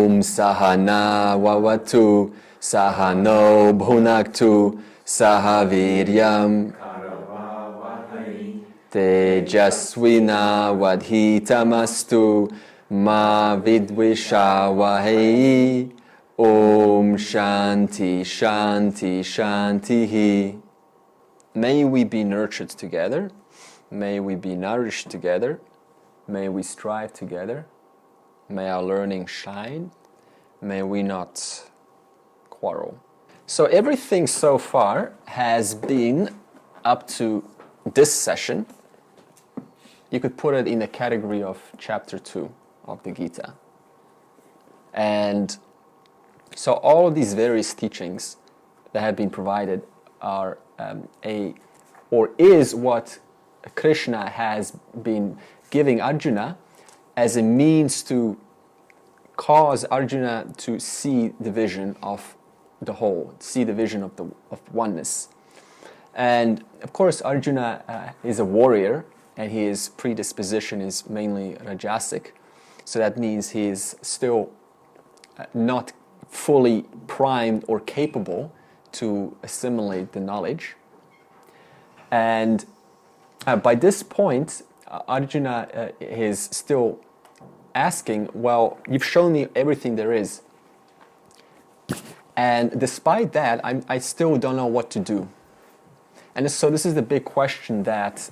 Om Sahana Vavatu Sahano Bhunaktu Sahaviryam Tejaswina Vadhitamastu Ma Vidvishavahi. Om Shanti Shanti Shantihi. May we be nurtured together. May we be nourished together. May we strive together. May our learning shine. May we not quarrel. So everything so far has been up to this session. You could put it in the category of chapter 2 of the Gita. And so all of these various teachings that have been provided are is what Krishna has been giving Arjuna as a means to cause Arjuna to see the vision of the whole, see the vision of oneness. And of course Arjuna is a warrior, and his predisposition is mainly rajasic, so that means he is still not fully primed or capable to assimilate the knowledge. And by this point, Arjuna is still asking, well, you've shown me everything there is, and despite that, I still don't know what to do. And so this is the big question that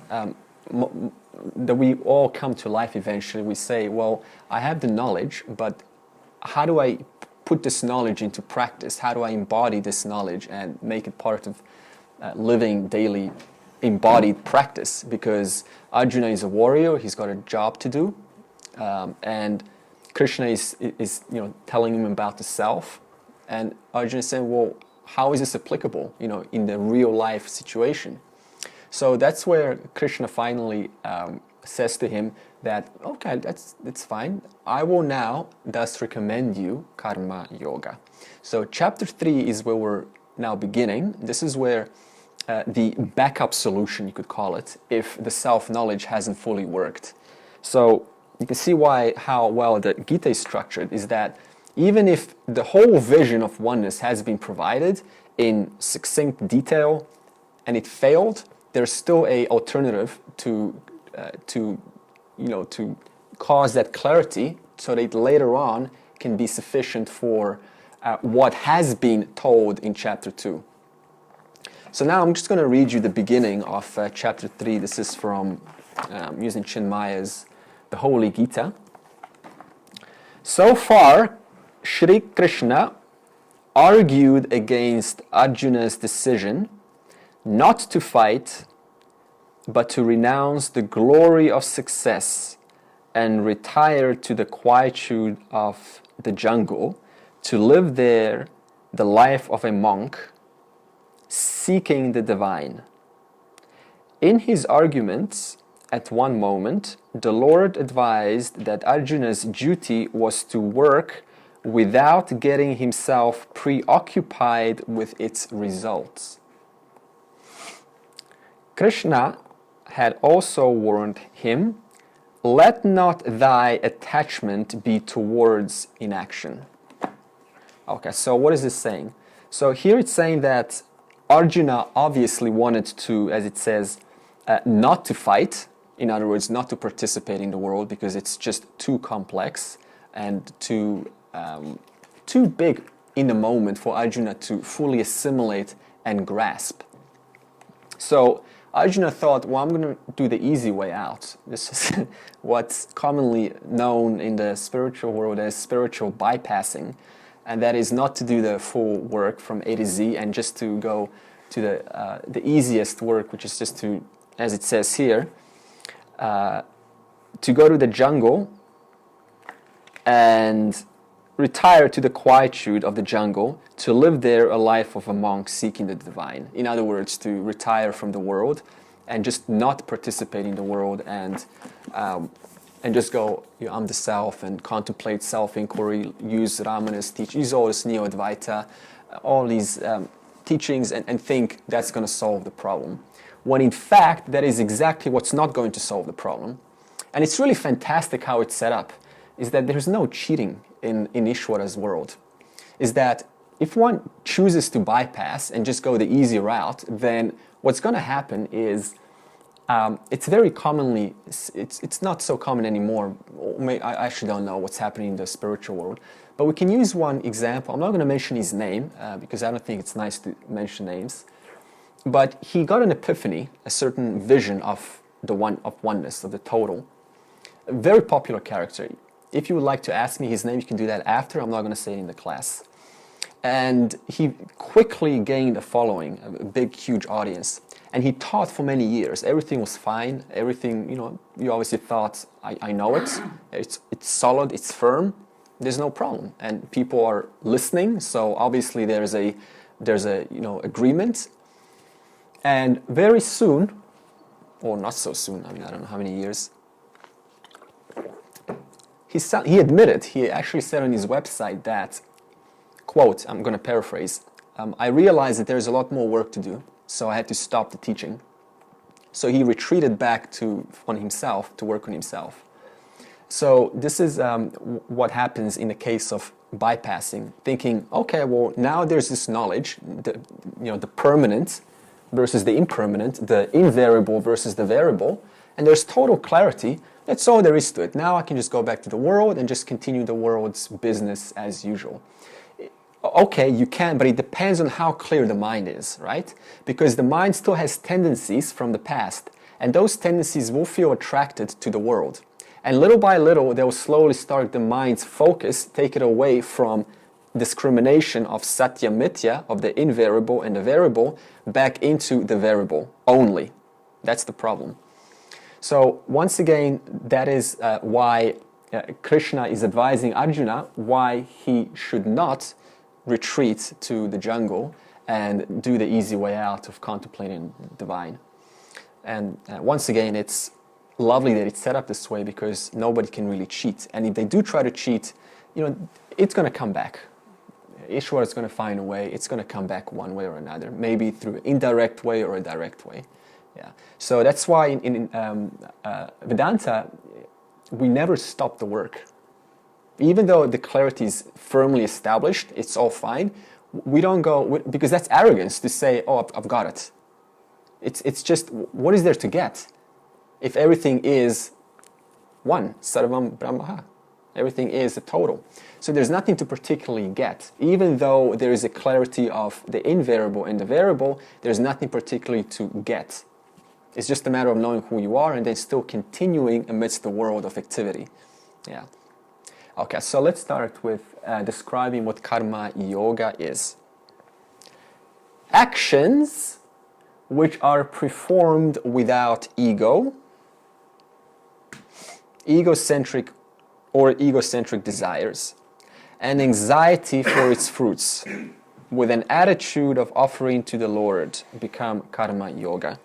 we all come to life eventually. We say, well, I have the knowledge, but how do I put this knowledge into practice? How do I embody this knowledge and make it part of living daily embodied practice? Because Arjuna is a warrior, he's got a job to do, and Krishna is telling him about the self, and Arjuna is saying, well, how is this applicable in the real life situation? So that's where Krishna finally says to him that, okay, that's fine. I will now thus recommend you karma yoga. So chapter 3 is where we're now beginning. This is where the backup solution, you could call it, if the self-knowledge hasn't fully worked. So you can see how well the Gita is structured, is that even if the whole vision of oneness has been provided in succinct detail and it failed, there's still an alternative to cause that clarity, so that later on can be sufficient for what has been told in chapter 2. So now I'm just going to read you the beginning of chapter 3. This is from using Chinmaya's The Holy Gita. So far, Shri Krishna argued against Arjuna's decision not to fight, but to renounce the glory of success and retire to the quietude of the jungle, to live there the life of a monk, seeking the divine. In his arguments, at one moment, the Lord advised that Arjuna's duty was to work without getting himself preoccupied with its results. Krishna had also warned him, let not thy attachment be towards inaction. Okay, so what is this saying? So here it's saying that Arjuna obviously wanted to, as it says, not to fight. In other words, not to participate in the world, because it's just too complex and too big in the moment for Arjuna to fully assimilate and grasp. So Arjuna thought, well, I'm going to do the easy way out. This is what's commonly known in the spiritual world as spiritual bypassing, and that is not to do the full work from A to Z and just to go to the easiest work, which is just to, as it says here, to go to the jungle and retire to the quietude of the jungle, to live there a life of a monk seeking the divine. In other words, to retire from the world and just not participate in the world and just go, I'm the self, and contemplate self-inquiry, use Ramana's teaching, use all this Neo-Advaita, all these teachings, and think that's going to solve the problem. When in fact, that is exactly what's not going to solve the problem. And it's really fantastic how it's set up. is that there's no cheating in Ishwara's world. Is that if one chooses to bypass and just go the easy route, then what's going to happen is it's very commonly, it's not so common anymore. I actually don't know what's happening in the spiritual world. But we can use one example. I'm not going to mention his name because I don't think it's nice to mention names. But he got an epiphany, a certain vision of oneness, of the total. A very popular character. If you would like to ask me his name, you can do that after. I'm not going to say it in the class. And he quickly gained a following, a big, huge audience. And he taught for many years. Everything was fine. Everything, you obviously thought, I know it. It's solid, it's firm. There's no problem. And people are listening, so obviously there's a agreement. And very soon, or not so soon, I don't know how many years, he admitted, he actually said on his website that, quote, I'm going to paraphrase, I realized that there's a lot more work to do, so I had to stop the teaching. So he retreated back to work on himself. So this is what happens in the case of bypassing, thinking, okay, well, now there's this knowledge, the permanent versus the impermanent, the invariable versus the variable, and there's total clarity. That's all there is to it. Now I can just go back to the world and just continue the world's business as usual. Okay, you can, but it depends on how clear the mind is, right? Because the mind still has tendencies from the past, and those tendencies will feel attracted to the world. And little by little, they'll slowly start the mind's focus, take it away from discrimination of satya mithya, of the invariable and the variable, back into the variable only. That's the problem. So once again, that is why Krishna is advising Arjuna why he should not retreat to the jungle and do the easy way out of contemplating the divine. And once again, it's lovely that it's set up this way because nobody can really cheat. And if they do try to cheat, it's going to come back. Ishwara is going to find a way. It's going to come back one way or another, maybe through an indirect way or a direct way. Yeah. So that's why in Vedanta, we never stop the work. Even though the clarity is firmly established, it's all fine, we don't go, because that's arrogance to say, oh, I've got it. It's just, what is there to get? If everything is one, Sarvam Brahma, everything is a total. So there's nothing to particularly get. Even though there is a clarity of the invariable and the variable, there's nothing particularly to get. It's just a matter of knowing who you are and then still continuing amidst the world of activity. Yeah. Okay, so let's start with describing what karma yoga is. Actions which are performed without ego, egocentric desires, and anxiety for its fruits, with an attitude of offering to the Lord, become karma yoga.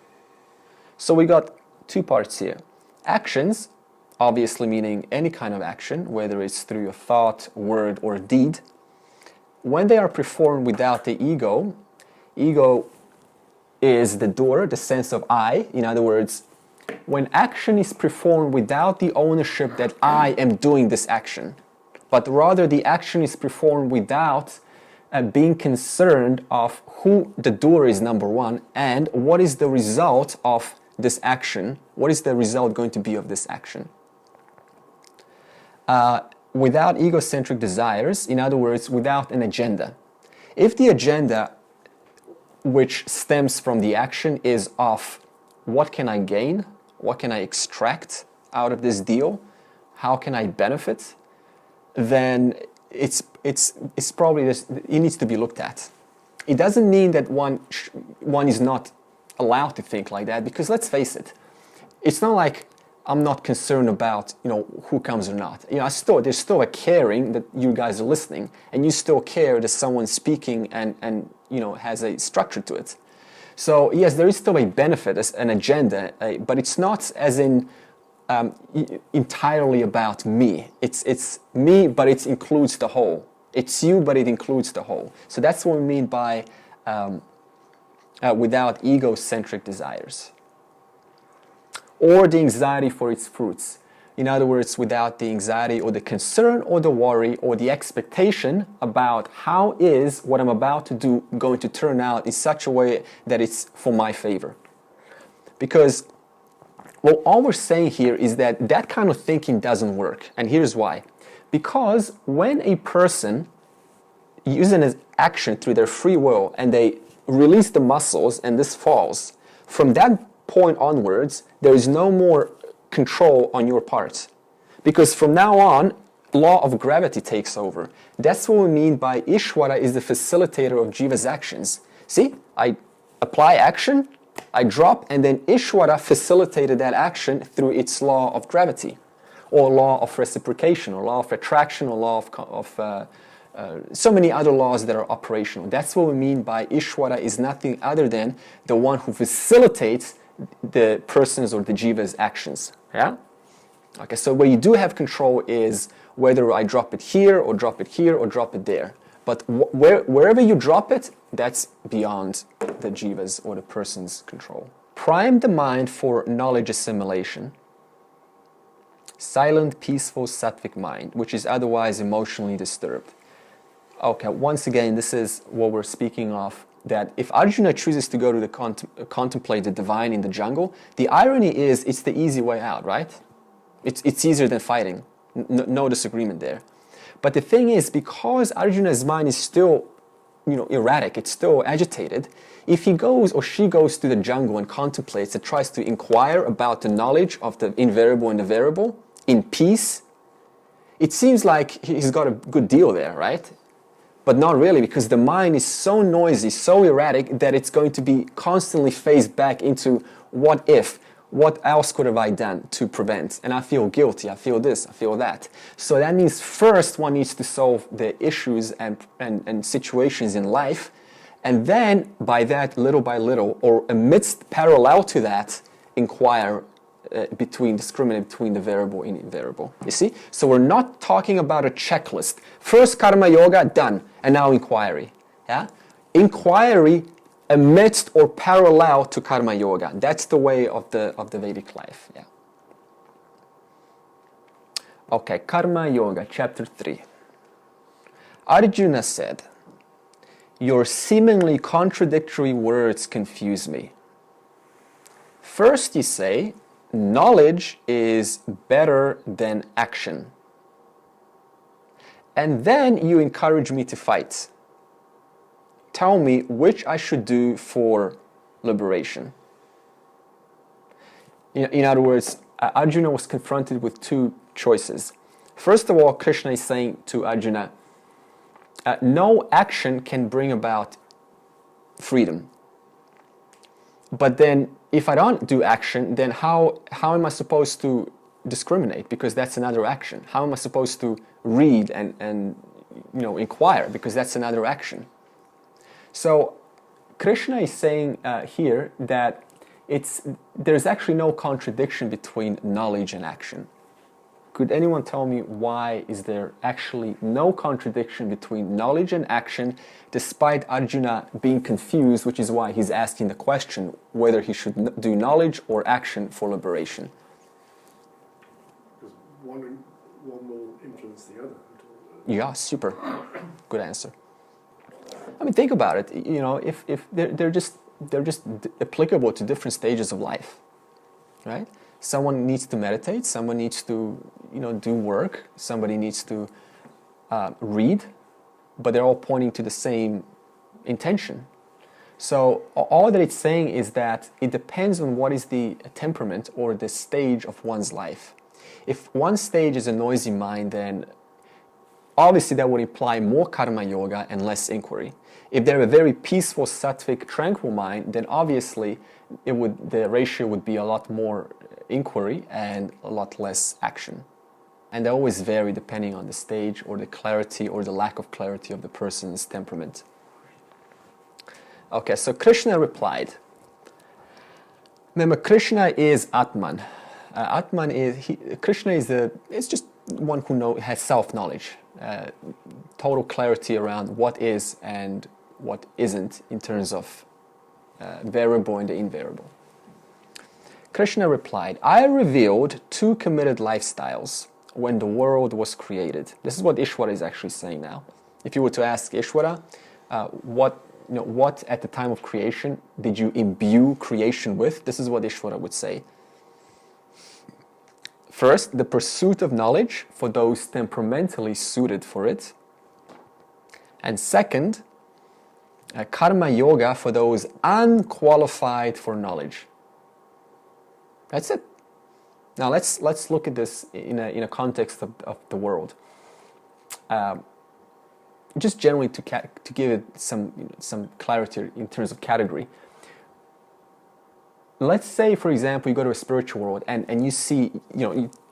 So we got two parts here. Actions, obviously meaning any kind of action, whether it's through a thought, word, or deed. When they are performed without the ego is the doer, the sense of I. In other words, when action is performed without the ownership that I am doing this action, but rather the action is performed without being concerned of who the doer is, number one, and what is the result of this action, what is the result going to be of this action. Without egocentric desires, in other words, without an agenda. If the agenda which stems from the action is of what can I gain, what can I extract out of this deal, how can I benefit, then it's probably this, it needs to be looked at. It doesn't mean that one is not allowed to think like that, because let's face it, it's not like I'm not concerned about who comes or not. There's still a caring that you guys are listening, and you still care that someone's speaking and has a structure to it. So yes, there is still a benefit, as an agenda, but it's not as in entirely about me. It's me, but it includes the whole. It's you, but it includes the whole. So that's what we mean by without egocentric desires. Or the anxiety for its fruits. In other words, without the anxiety or the concern or the worry or the expectation about how is what I'm about to do going to turn out in such a way that it's for my favor. Because, well, all we're saying here is that that kind of thinking doesn't work. And here's why. Because when a person uses an action through their free will and they release the muscles and this falls, from that point onwards, there is no more control on your part. Because from now on, law of gravity takes over. That's what we mean by Ishvara is the facilitator of Jiva's actions. See, I apply action, I drop, and then Ishvara facilitated that action through its law of gravity, or law of reciprocation, or law of attraction, or law of so many other laws that are operational. That's what we mean by Ishvara is nothing other than the one who facilitates the person's or the jiva's actions. Yeah? Okay, so where you do have control is whether I drop it here, or drop it here, or drop it there. But wherever you drop it, that's beyond the jiva's or the person's control. Prime the mind for knowledge assimilation. Silent, peaceful, sattvic mind, which is otherwise emotionally disturbed. Okay, once again, this is what we're speaking of, that if Arjuna chooses to go to contemplate the divine in the jungle, the irony is it's the easy way out, right? It's easier than fighting. No disagreement there. But the thing is, because Arjuna's mind is still, erratic, it's still agitated, if he goes or she goes to the jungle and contemplates and tries to inquire about the knowledge of the invariable and the variable in peace, it seems like he's got a good deal there, right? But not really, because the mind is so noisy, so erratic, that it's going to be constantly phased back into what if, what else could have I done to prevent? And I feel guilty, I feel this, I feel that. So that means first one needs to solve the issues and situations in life, and then by that, little by little, or amidst parallel to that, inquire discriminate between the variable and invariable. You see? So we're not talking about a checklist. First karma yoga, done. And now inquiry. Yeah? Inquiry amidst or parallel to karma yoga. That's the way of the Vedic life. Yeah. Okay, Karma Yoga, chapter 3. Arjuna said, "Your seemingly contradictory words confuse me. First you say, knowledge is better than action. And then you encourage me to fight. Tell me which I should do for liberation." In other words, Arjuna was confronted with two choices. First of all, Krishna is saying to Arjuna, no action can bring about freedom. But then, if I don't do action, then how am I supposed to discriminate? Because that's another action. How am I supposed to read and inquire? Because that's another action. So Krishna is saying here that there's actually no contradiction between knowledge and action. Could anyone tell me why is there actually no contradiction between knowledge and action, despite Arjuna being confused, which is why he's asking the question whether he should do knowledge or action for liberation? Because one will influence the other. Yeah, super. Good answer. I mean, think about it. If they're just applicable to different stages of life, right? Someone needs to meditate. Someone needs to, do work. Somebody needs to read, but they're all pointing to the same intention. So all that it's saying is that it depends on what is the temperament or the stage of one's life. If one stage is a noisy mind, then obviously that would imply more karma yoga and less inquiry. If they're a very peaceful, sattvic, tranquil mind, then obviously the ratio would be a lot more inquiry and a lot less action. And they always vary depending on the stage or the clarity or the lack of clarity of the person's temperament. Okay, so Krishna replied. Remember, Krishna is Atman. Krishna is just one who has self-knowledge, total clarity around what is and what isn't in terms of variable and the invariable. Krishna replied, I revealed two committed lifestyles when the world was created. This is what Ishvara is actually saying now. If you were to ask Ishvara, what at the time of creation did you imbue creation with? This is what Ishvara would say. First, the pursuit of knowledge for those temperamentally suited for it. And second, karma yoga for those unqualified for knowledge. That's it. Now let's look at this in a context of the world. Just generally to give it some clarity in terms of category. Let's say, for example, you go to a spiritual world and you see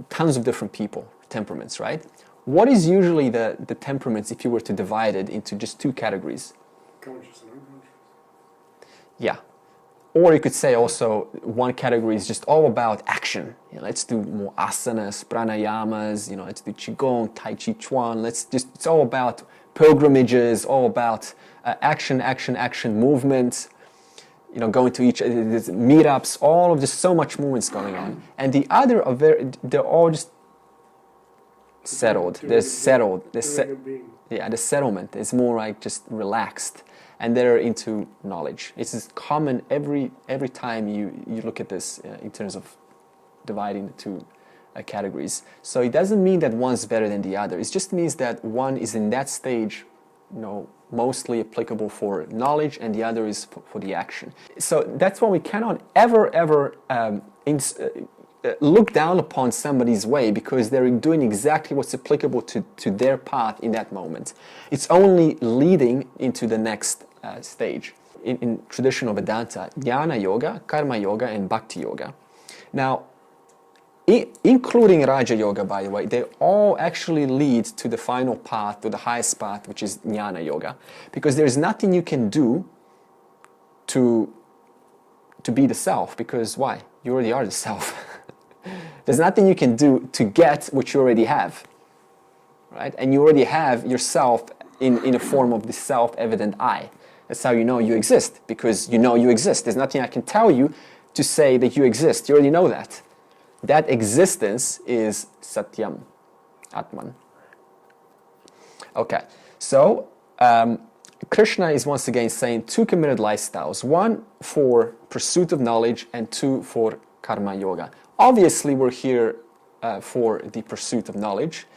tons of different people, temperaments, right? What is usually the temperaments if you were to divide it into just two categories? Conscious and unconscious. Yeah. Or you could say also one category is just all about action. Let's do more asanas, pranayamas, let's do qigong, tai chi chuan. It's all about pilgrimages, all about action, movement. Going to each meetups, all of just so much movements going on. And the other are they're all just settled. They're settled. The settlement is more like just relaxed. And they're into knowledge. It's common every time you look at this in terms of dividing the two categories. So it doesn't mean that one's better than the other. It just means that one is in that stage, mostly applicable for knowledge, and the other is for the action. So that's why we cannot ever look down upon somebody's way because they're doing exactly what's applicable to their path in that moment. It's only leading into the next stage. In traditional Vedanta, Jnana Yoga, Karma Yoga, and Bhakti Yoga. Now, including Raja Yoga, by the way, they all actually lead to the final path, to the highest path, which is Jnana Yoga. Because there's nothing you can do to be the self, because why? You already are the self. There's nothing you can do to get what you already have, right? And you already have yourself in a form of the self-evident I. That's how you know you exist, because you exist. There's nothing I can tell you to say that you exist. You already know that. That existence is Satyam, Atman. Okay, so Krishna is once again saying two committed lifestyles. One for pursuit of knowledge and two for karma yoga. Obviously, we're here for the pursuit of knowledge.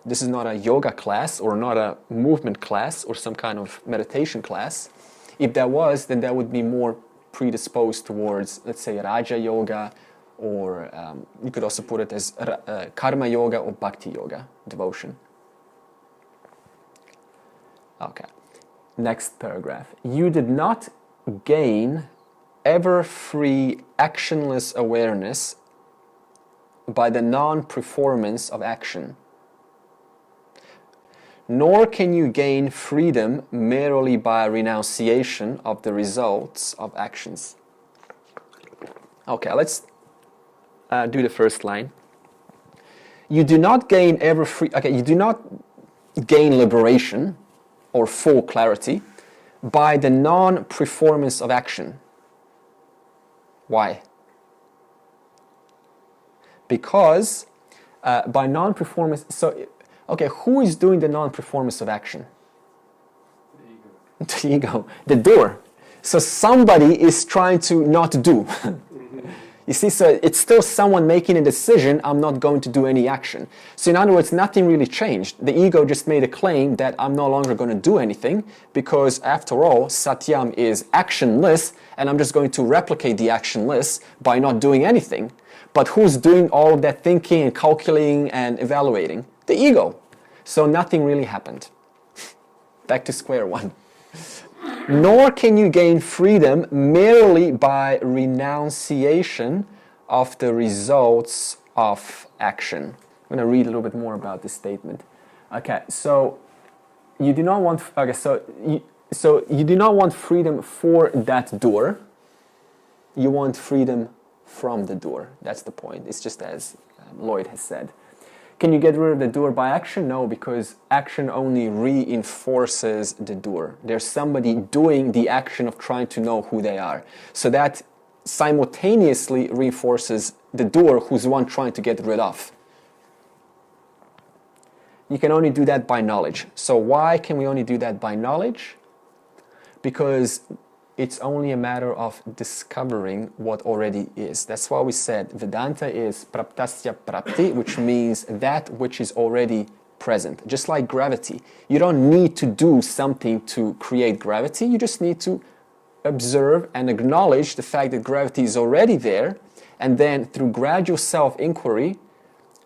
This is not a yoga class or not a movement class or some kind of meditation class. If that was, then that would be more predisposed towards, let's say, Raja Yoga, or you could also put it as Karma Yoga or Bhakti Yoga, devotion. Okay, next paragraph. You did not gain ever-free, actionless awareness by the non-performance of action. Nor can you gain freedom merely by renunciation of the results of actions. Okay, let's do the first line. You do not gain you do not gain liberation or full clarity by the non-performance of action. Why? Because by non-performance, okay, who is doing the non-performance of action? The ego. The doer. So somebody is trying to not do. You see, so it's still someone making a decision, I'm not going to do any action. So in other words, nothing really changed. The ego just made a claim that I'm no longer going to do anything because after all, Satyam is actionless and I'm just going to replicate the actionless by not doing anything. But who's doing all of that thinking and calculating and evaluating? The ego. So nothing really happened. Back to square one. Nor can you gain freedom merely by renunciation of the results of action. I'm going to read a little bit more about this statement. Okay, so you do not want. Okay, so you do not want freedom for that doer. You want freedom from the doer. That's the point. It's just as Lloyd has said. Can you get rid of the doer by action? No, because action only reinforces the doer. There's somebody doing the action of trying to know who they are. So that simultaneously reinforces the doer who's the one trying to get rid of. You can only do that by knowledge. So why can we only do that by knowledge? Because it's only a matter of discovering what already is. That's why we said Vedanta is praptasya prapti, which means that which is already present. Just like gravity. You don't need to do something to create gravity. You just need to observe and acknowledge the fact that gravity is already there, and then through gradual self-inquiry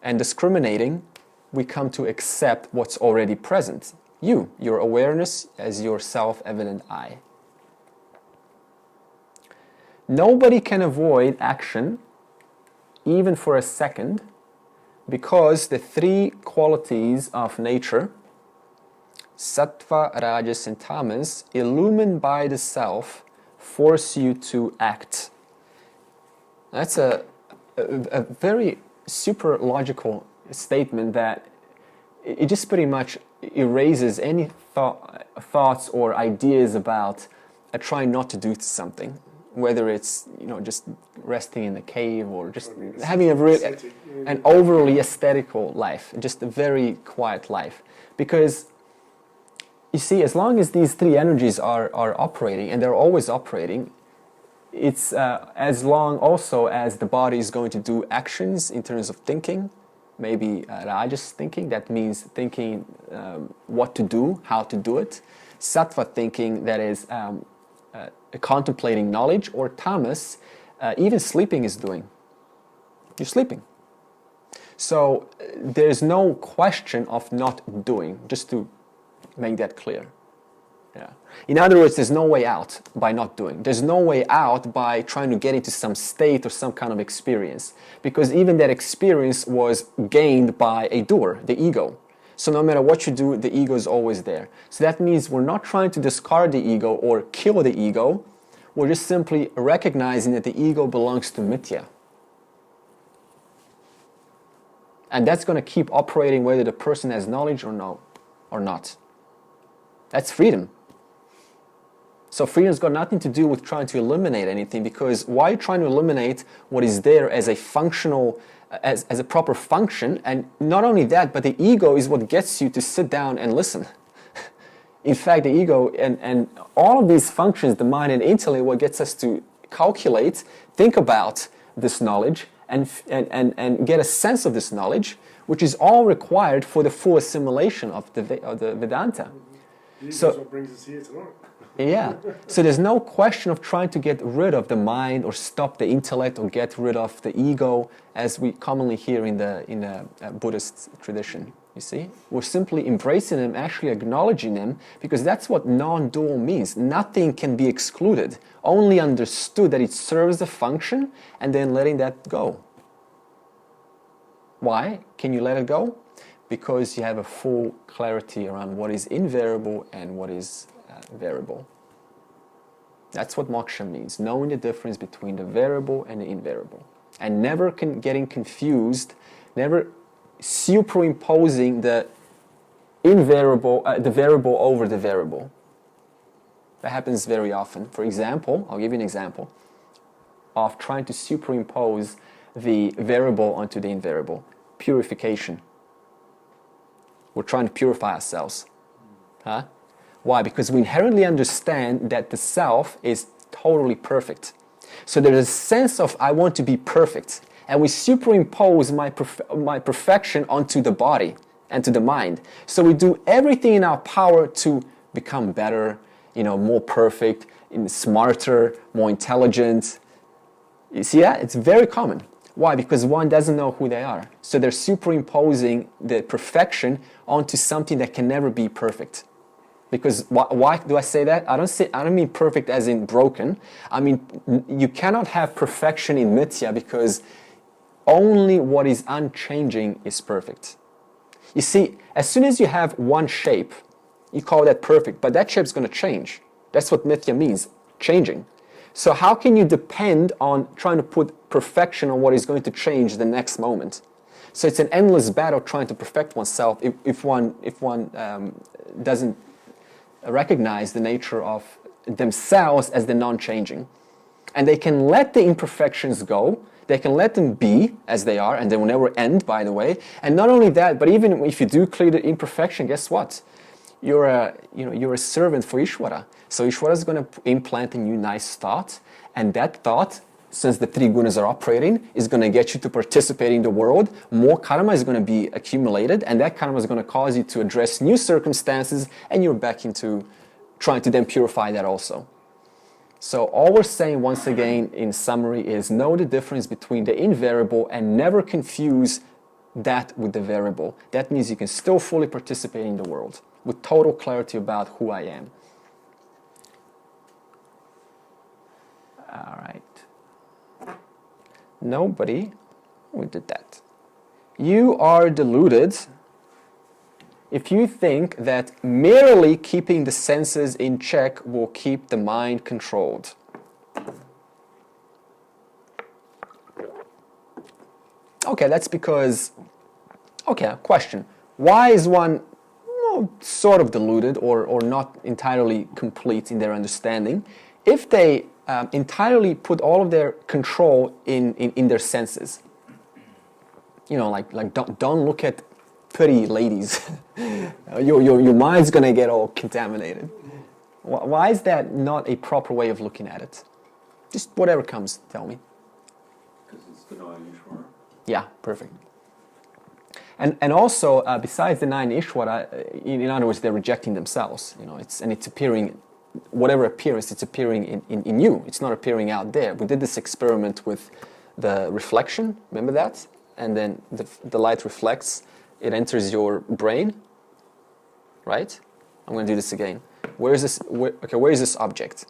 and discriminating, we come to accept what's already present. Your awareness as your self-evident I. Nobody can avoid action, even for a second, because the three qualities of nature, sattva, rajas, and tamas, illumined by the self, force you to act. That's a very super logical statement that it just pretty much erases any thoughts or ideas about trying not to do something, whether it's just resting in the cave or just having an overly aesthetical life, just a very quiet life. Because you see, as long as these three energies are operating, and they're always operating, it's as long also as the body is going to do actions in terms of thinking, maybe rajas thinking, that means thinking what to do, how to do it. Sattva thinking, that is contemplating knowledge, or tamas, even sleeping is doing. You're sleeping. So there's no question of not doing, just to make that clear. Yeah. In other words, there's no way out by not doing. There's no way out by trying to get into some state or some kind of experience. Because even that experience was gained by a doer, the ego. So no matter what you do, the ego is always there. So that means we're not trying to discard the ego or kill the ego. We're just simply recognizing that the ego belongs to mithya. And that's going to keep operating whether the person has knowledge or not. That's freedom. So freedom's got nothing to do with trying to eliminate anything, because why are you trying to eliminate what is there as a functional, as a proper function? And not only that, but the ego is what gets you to sit down and listen. In fact, the ego and all of these functions, the mind and intellect, what gets us to calculate, think about this knowledge, and get a sense of this knowledge, which is all required for the full assimilation of the Vedanta. This is what brings us here tonight. Yeah, so there's no question of trying to get rid of the mind or stop the intellect or get rid of the ego, as we commonly hear in the Buddhist tradition. You see, we're simply embracing them, actually acknowledging them, because that's what non-dual means. Nothing can be excluded, only understood that it serves the function, and then letting that go. Why can you let it go? Because you have a full clarity around what is invariable and what is variable. That's what moksha means, knowing the difference between the variable and the invariable, and never getting confused, never superimposing the invariable, the variable over the variable. That happens very often. For example, I'll give you an example of trying to superimpose the variable onto the invariable. Purification. We're trying to purify ourselves. Huh? Why? Because we inherently understand that the self is totally perfect. So there's a sense of I want to be perfect. And we superimpose my perfection onto the body and to the mind. So we do everything in our power to become better, more perfect, smarter, more intelligent. You see that? It's very common. Why? Because one doesn't know who they are. So they're superimposing the perfection onto something that can never be perfect. Because why do I say that? I don't mean perfect as in broken. I mean, you cannot have perfection in mithya, because only what is unchanging is perfect. You see, as soon as you have one shape, you call that perfect, but that shape's going to change. That's what mithya means, changing. So how can you depend on trying to put perfection on what is going to change the next moment? So it's an endless battle trying to perfect oneself if one doesn't recognize the nature of themselves as the non-changing. And they can let the imperfections go. They can let them be as they are, and they will never end, by the way. And not only that, but even if you do clear the imperfection, guess what? You're a servant for Ishvara. So Ishvara is going to implant in you nice thought, and that thought, since the three gunas are operating, is going to get you to participate in the world. More karma is going to be accumulated, and that karma is going to cause you to address new circumstances, and you're back into trying to then purify that also. So all we're saying once again in summary is know the difference between the invariable and never confuse that with the variable. That means you can still fully participate in the world with total clarity about who I am. All right. Nobody, we did that. You are deluded if you think that merely keeping the senses in check will keep the mind controlled. Okay, that's because, okay, question. Why is one sort of deluded or not entirely complete in their understanding if they entirely put all of their control in their senses? You know, like don't look at pretty ladies. your mind's going to get all contaminated. Why is that not a proper way of looking at it? Just whatever comes, tell me. Because it's denying Ishvara. Yeah, perfect. And also, besides denying Ishvara, in other words, they're rejecting themselves. You know, it's appearing, whatever appearance, it's appearing in you. It's not appearing out there. We did this experiment with the reflection. Remember that? And then the light reflects. It enters your brain, right? I'm going to do this again. Where is this? Where is this object?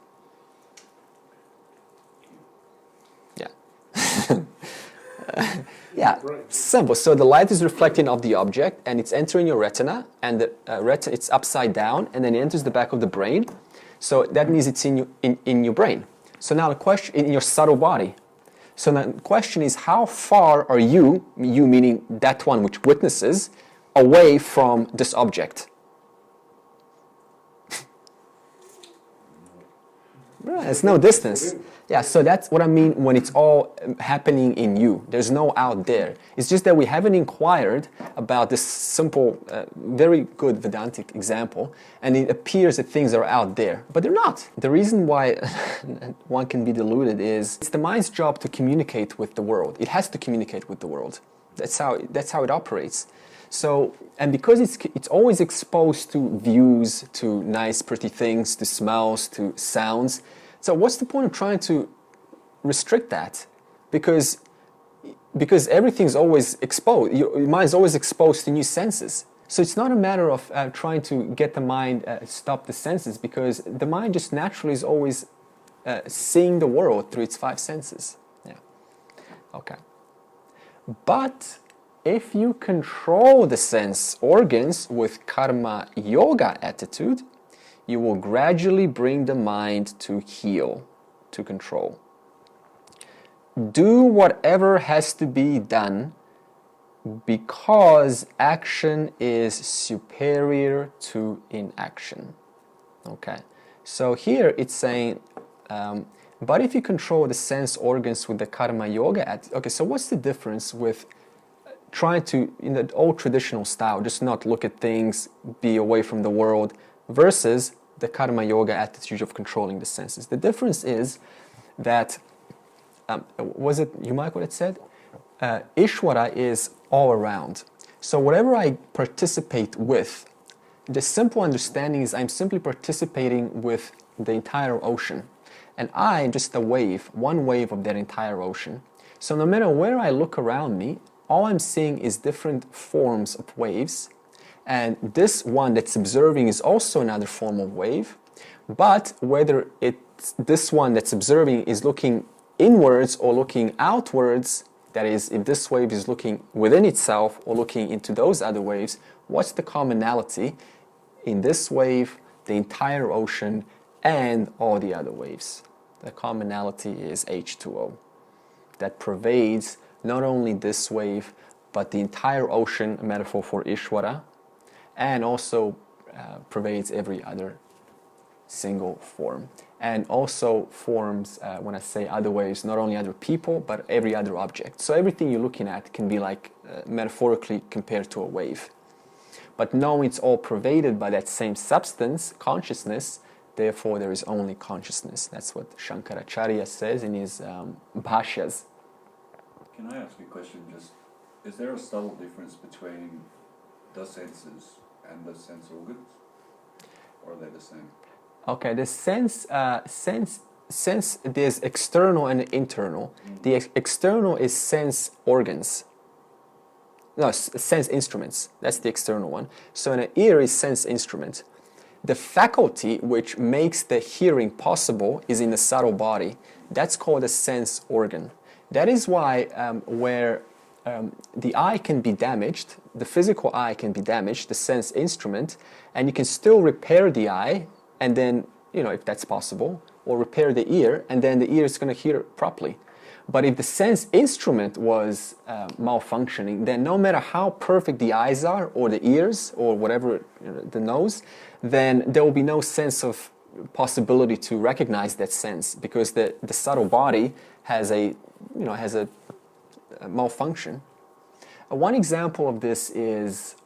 Yeah. Yeah, simple. So the light is reflecting off the object, and it's entering your retina, and the retina, it's upside down, and then it enters the back of the brain. So that means it's in your brain. So now the question, in your subtle body. So the question is, how far are you meaning that one which witnesses, away from this object? It's no distance. Yeah, so that's what I mean when it's all happening in you. There's no out there. It's just that we haven't inquired about this simple, very good Vedantic example, and it appears that things are out there, but they're not. The reason why one can be deluded is it's the mind's job to communicate with the world. It has to communicate with the world. That's how it operates. So, and because it's always exposed to views, to nice, pretty things, to smells, to sounds. So what's the point of trying to restrict that? Because everything's always exposed. Your mind is always exposed to new senses. So it's not a matter of trying to get the mind stop the senses, because the mind just naturally is always seeing the world through its five senses. Yeah. Okay. But if you control the sense organs with karma yoga attitude, you will gradually bring the mind to heal, to control. Do whatever has to be done because action is superior to inaction. Okay, so here it's saying, but if you control the sense organs with the karma yoga, okay, so what's the difference with trying to, in the old traditional style, just not look at things, be away from the world, versus the karma yoga attitude of controlling the senses? The difference is that, was it you, Mike, what it said? Ishvara is all around. So whatever I participate with, the simple understanding is I'm simply participating with the entire ocean. And I am just a wave, one wave of that entire ocean. So no matter where I look around me, all I'm seeing is different forms of waves. And this one that's observing is also another form of wave. But whether it's this one that's observing is looking inwards or looking outwards, that is, if this wave is looking within itself or looking into those other waves, what's the commonality in this wave, the entire ocean, and all the other waves? The commonality is H2O. That pervades not only this wave, but the entire ocean, a metaphor for Ishvara, and also pervades every other single form. And also forms, when I say other ways, not only other people, but every other object. So everything you're looking at can be like metaphorically compared to a wave. But knowing it's all pervaded by that same substance, consciousness, therefore there is only consciousness. That's what Shankaracharya says in his bhashyas. Can I ask you a question? Just, is there a subtle difference between the senses and the sense organs? Or are they the same? Okay, the sense, there's external and internal. The external is sense organs. No, sense instruments. That's the external one. So an ear is sense instrument. The faculty which makes the hearing possible is in the subtle body. That's called a sense organ. That is why where the eye can be damaged, the physical eye can be damaged, the sense instrument, and you can still repair the eye, and then, if that's possible, or repair the ear, and then the ear is going to hear properly. But if the sense instrument was malfunctioning, then no matter how perfect the eyes are, or the ears, or whatever, the nose, then there will be no sense of possibility to recognize that sense, because the subtle body has a malfunction. One example of this is,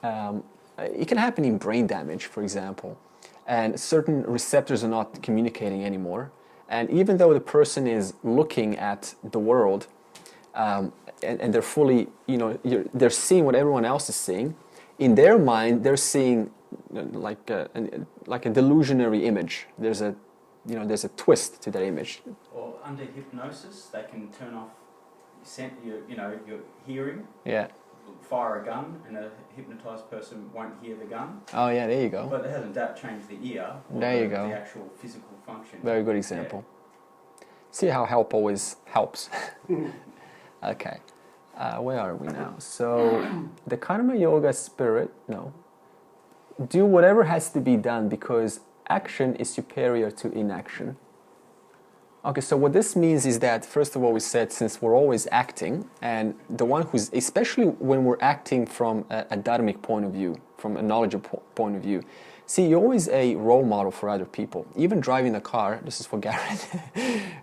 it can happen in brain damage, for example, and certain receptors are not communicating anymore. And even though the person is looking at the world, and they're fully, they're seeing what everyone else is seeing, in their mind they're seeing like a delusionary image. There's a twist to that image. Or under hypnosis, they can turn off your hearing. Yeah. Fire a gun, and a hypnotized person won't hear the gun. Oh yeah, there you go. But hasn't that changed the ear? Or there you go. The actual physical function. Very good example. Yeah. See how help always helps. Okay, where are we now? So the Karma Yoga spirit, do whatever has to be done because action is superior to inaction. Okay, so what this means is that, first of all, we said since we're always acting, and the one who's, especially when we're acting from a dharmic point of view, from a knowledgeable point of view, see, you're always a role model for other people. Even driving a car, this is for Garrett,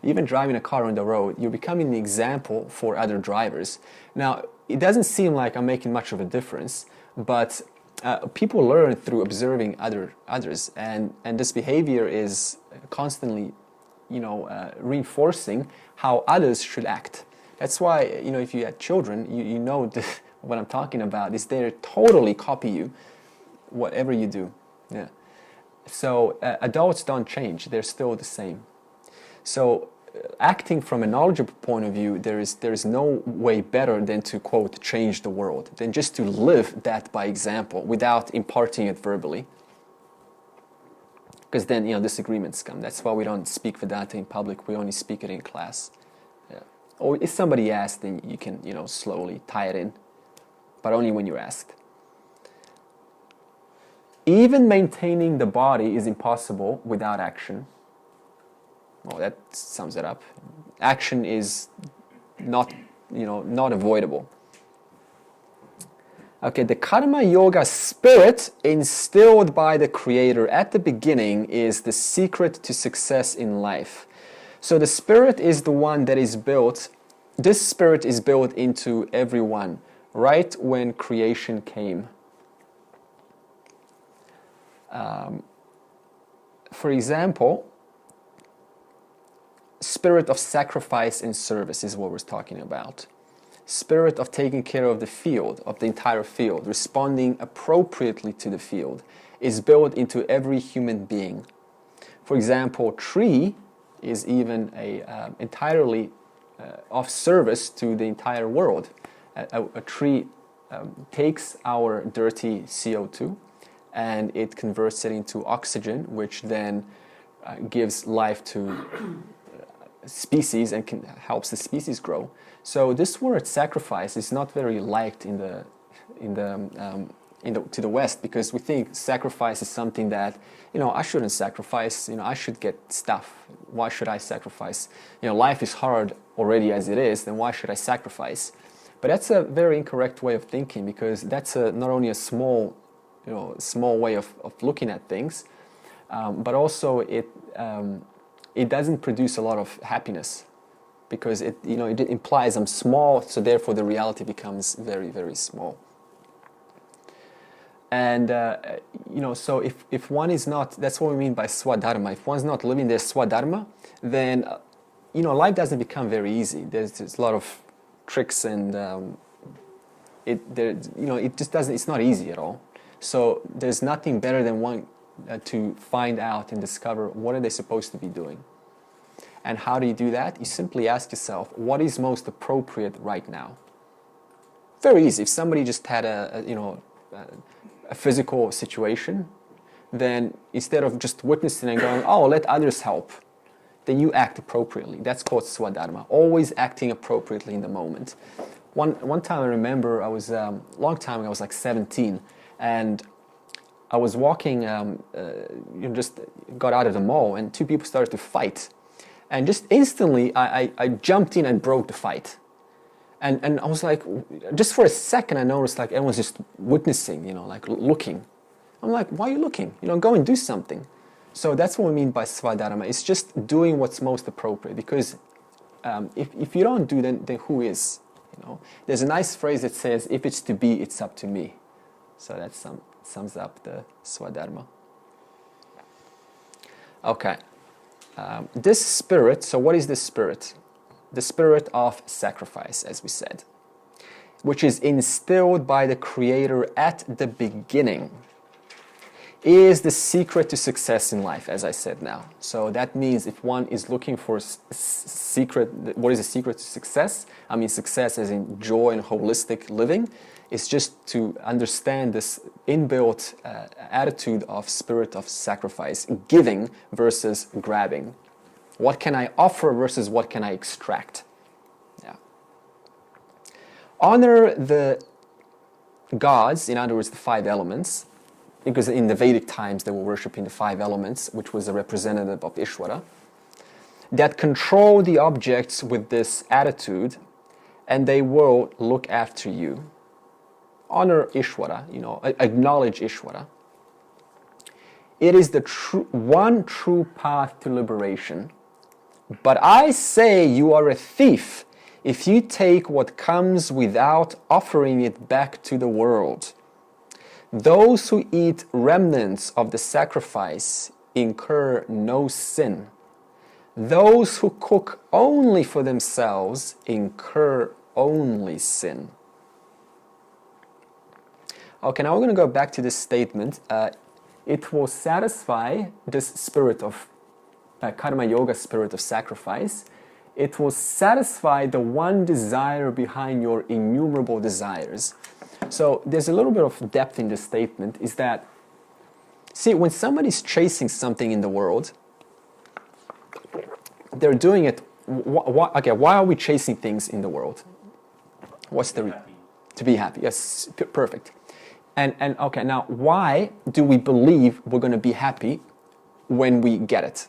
even driving a car on the road, you're becoming an example for other drivers. Now, it doesn't seem like I'm making much of a difference, but people learn through observing others, and this behavior is constantly reinforcing how others should act. That's why, if you had children, you know what I'm talking about, is they totally copy you, whatever you do. Yeah. So adults don't change, they're still the same. So acting from a knowledgeable point of view, there is no way better than to, quote, change the world, than just to live that by example without imparting it verbally. Because then, disagreements come. That's why we don't speak Vedanta in public. We only speak it in class. Yeah. Or if somebody asks, then you can, slowly tie it in. But only when you're asked. Even maintaining the body is impossible without action. Well, that sums it up. Action is not avoidable. Okay, the Karma Yoga spirit instilled by the Creator at the beginning is the secret to success in life. So the spirit is the one that is built, this spirit is built into everyone, right when creation came. For example, spirit of sacrifice and service is what we're talking about. Spirit of taking care of the field, of the entire field, responding appropriately to the field, is built into every human being. For example, tree is even entirely of service to the entire world. A tree takes our dirty CO2 and it converts it into oxygen, which then gives life to species and helps the species grow. So this word sacrifice is not very liked to the West, because we think sacrifice is something that, I shouldn't sacrifice, I should get stuff. Why should I sacrifice? Life is hard already as it is, then why should I sacrifice? But that's a very incorrect way of thinking, because that's not only a small way of looking at things. but also it doesn't produce a lot of happiness, because it implies I'm small, so therefore the reality becomes very, very small. And so if one is not, that's what we mean by swadharma. If one's not living their swadharma, then life doesn't become very easy. There's a lot of tricks, and it just doesn't. It's not easy at all. So there's nothing better than one to find out and discover what are they supposed to be doing. And how do you do that? You simply ask yourself, what is most appropriate right now? Very easy. If somebody just had a physical situation, then instead of just witnessing and going, oh, let others help, then you act appropriately. That's called swadharma. Always acting appropriately in the moment. One time I remember, I was long time ago, I was like 17, and I was walking, just got out of the mall, and two people started to fight. And just instantly, I jumped in and broke the fight. And I was like, just for a second, I noticed like everyone's just witnessing, like looking. I'm like, why are you looking? Go and do something. So that's what we mean by swadharma. It's just doing what's most appropriate. Because if you don't do, then who is? There's a nice phrase that says, if it's to be, it's up to me. So that sums up the swadharma. Okay. This spirit, so what is this spirit? The spirit of sacrifice, as we said, which is instilled by the Creator at the beginning, is the secret to success in life, as I said now. So that means if one is looking for secret, what is the secret to success? I mean success as in joy and holistic living. It's just to understand this inbuilt attitude of spirit of sacrifice, giving versus grabbing. What can I offer versus what can I extract? Yeah. Honor the gods, in other words, the 5 elements, because in the Vedic times they were worshipping the 5 elements, which was a representative of Ishvara, that control the objects with this attitude, and they will look after you. Honor Ishvara, acknowledge Ishvara. It is the one true path to liberation. But I say you are a thief if you take what comes without offering it back to the world. Those who eat remnants of the sacrifice incur no sin. Those who cook only for themselves incur only sin. Okay, now we're going to go back to this statement. It will satisfy this spirit of karma yoga, spirit of sacrifice. It will satisfy the one desire behind your innumerable desires. So there's a little bit of depth in this statement, is that, see, when somebody's chasing something in the world, they're doing it, why are we chasing things in the world? What's the to be happy? Yes, perfect. And okay, now why do we believe we're going to be happy when we get it?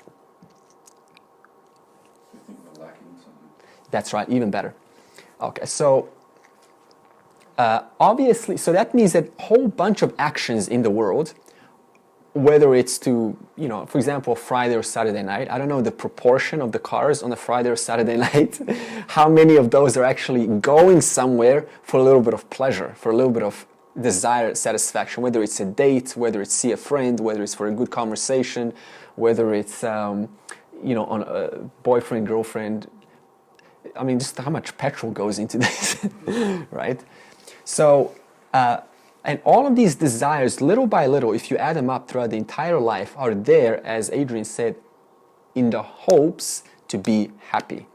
We think we're lacking something. That's right, even better. Okay, so obviously, so that means that a whole bunch of actions in the world, whether it's to, for example, Friday or Saturday night, I don't know the proportion of the cars on a Friday or Saturday night, how many of those are actually going somewhere for a little bit of pleasure, for a little bit of desire, satisfaction, whether it's a date, whether it's see a friend, whether it's for a good conversation, whether it's, on a boyfriend, girlfriend. I mean, just how much petrol goes into this, right? So, and all of these desires, little by little, if you add them up throughout the entire life, are there, as Adrian said, in the hopes to be happy.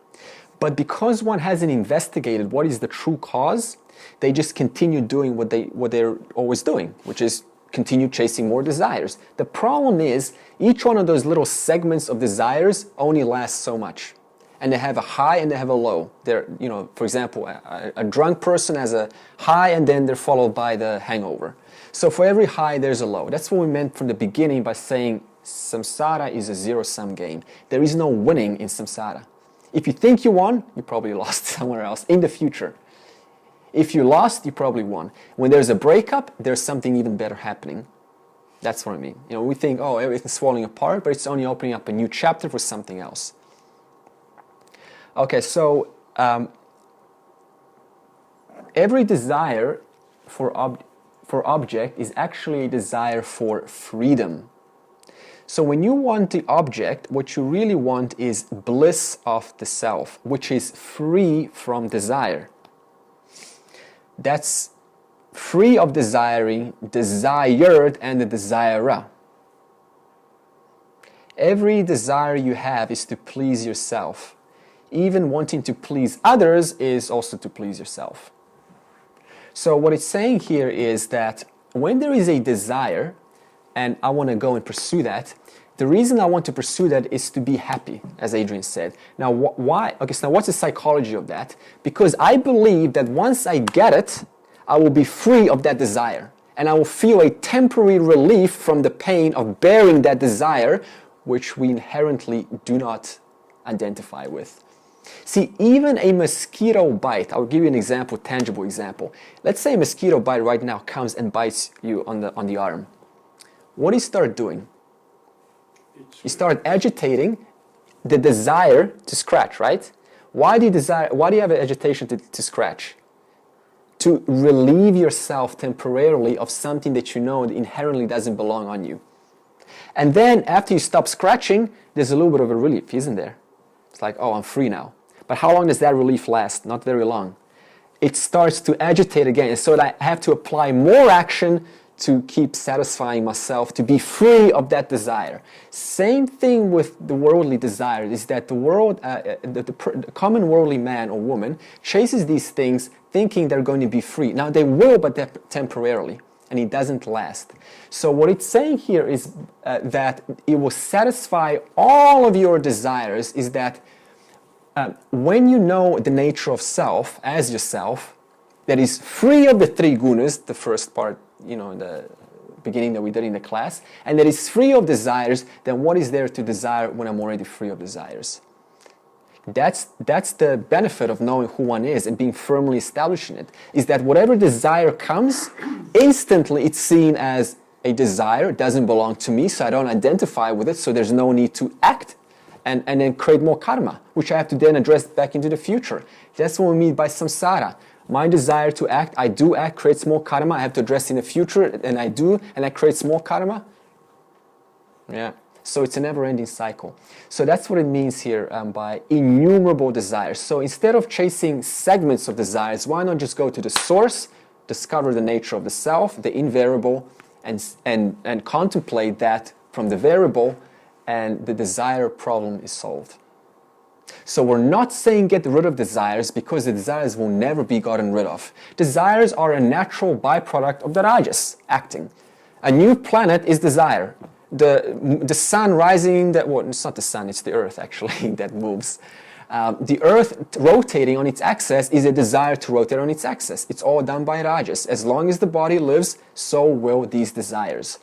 But because one hasn't investigated what is the true cause, they just continue doing what they're always doing, which is continue chasing more desires. The problem is, each one of those little segments of desires only lasts so much. And they have a high and they have a low. They're, for example, a drunk person has a high and then they're followed by the hangover. So for every high, there's a low. That's what we meant from the beginning by saying samsara is a zero-sum game. There is no winning in samsara. If you think you won, you probably lost somewhere else in the future. If you lost, you probably won. When there's a breakup, there's something even better happening. That's what I mean. You know, we think, oh, everything's falling apart, but it's only opening up a new chapter for something else. Okay, so every desire for object is actually a desire for freedom. So when you want the object, what you really want is bliss of the self, which is free from desire. That's free of desiring, desired, and the desirer. Every desire you have is to please yourself. Even wanting to please others is also to please yourself. So what it's saying here is that when there is a desire, and I want to go and pursue that, the reason I want to pursue that is to be happy, as Adrian said. Now, why? Okay, so now what's the psychology of that? Because I believe that once I get it, I will be free of that desire. And I will feel a temporary relief from the pain of bearing that desire, which we inherently do not identify with. See, even a mosquito bite, I'll give you an example, tangible example. Let's say a mosquito bite right now comes and bites you on the arm. What do you start doing? You start agitating the desire to scratch, right? Why do you have an agitation to scratch? To relieve yourself temporarily of something that you know inherently doesn't belong on you. And then after you stop scratching, there's a little bit of a relief, isn't there? It's like, oh, I'm free now. But how long does that relief last? Not very long. It starts to agitate again, so that I have to apply more action to keep satisfying myself, to be free of that desire. Same thing with the worldly desire, is that the common worldly man or woman chases these things thinking they're going to be free. Now they will, but they're temporarily, and it doesn't last. So what it's saying here is that it will satisfy all of your desires, is that when you know the nature of self as yourself, that is free of the three gunas, the first part, you know, in the beginning that we did in the class, and that is free of desires, then what is there to desire when I'm already free of desires? That's the benefit of knowing who one is and being firmly established in it, is that whatever desire comes, instantly it's seen as a desire. It doesn't belong to me, so I don't identify with it, so there's no need to act and then create more karma, which I have to then address back into the future. That's what we mean by samsara. My desire to act, I do act, creates more karma. I have to address in the future, and I do, and that creates more karma. Yeah. So it's a never-ending cycle. So that's what it means here by innumerable desires. So instead of chasing segments of desires, why not just go to the source, discover the nature of the self, the invariable, and contemplate that from the variable, and the desire problem is solved. So we're not saying get rid of desires, because the desires will never be gotten rid of. Desires are a natural byproduct of the rajas, acting. A new planet is desire. The sun rising, well, it's not the sun, it's the earth actually that moves. The earth rotating on its axis is a desire to rotate on its axis. It's all done by rajas. As long as the body lives, so will these desires.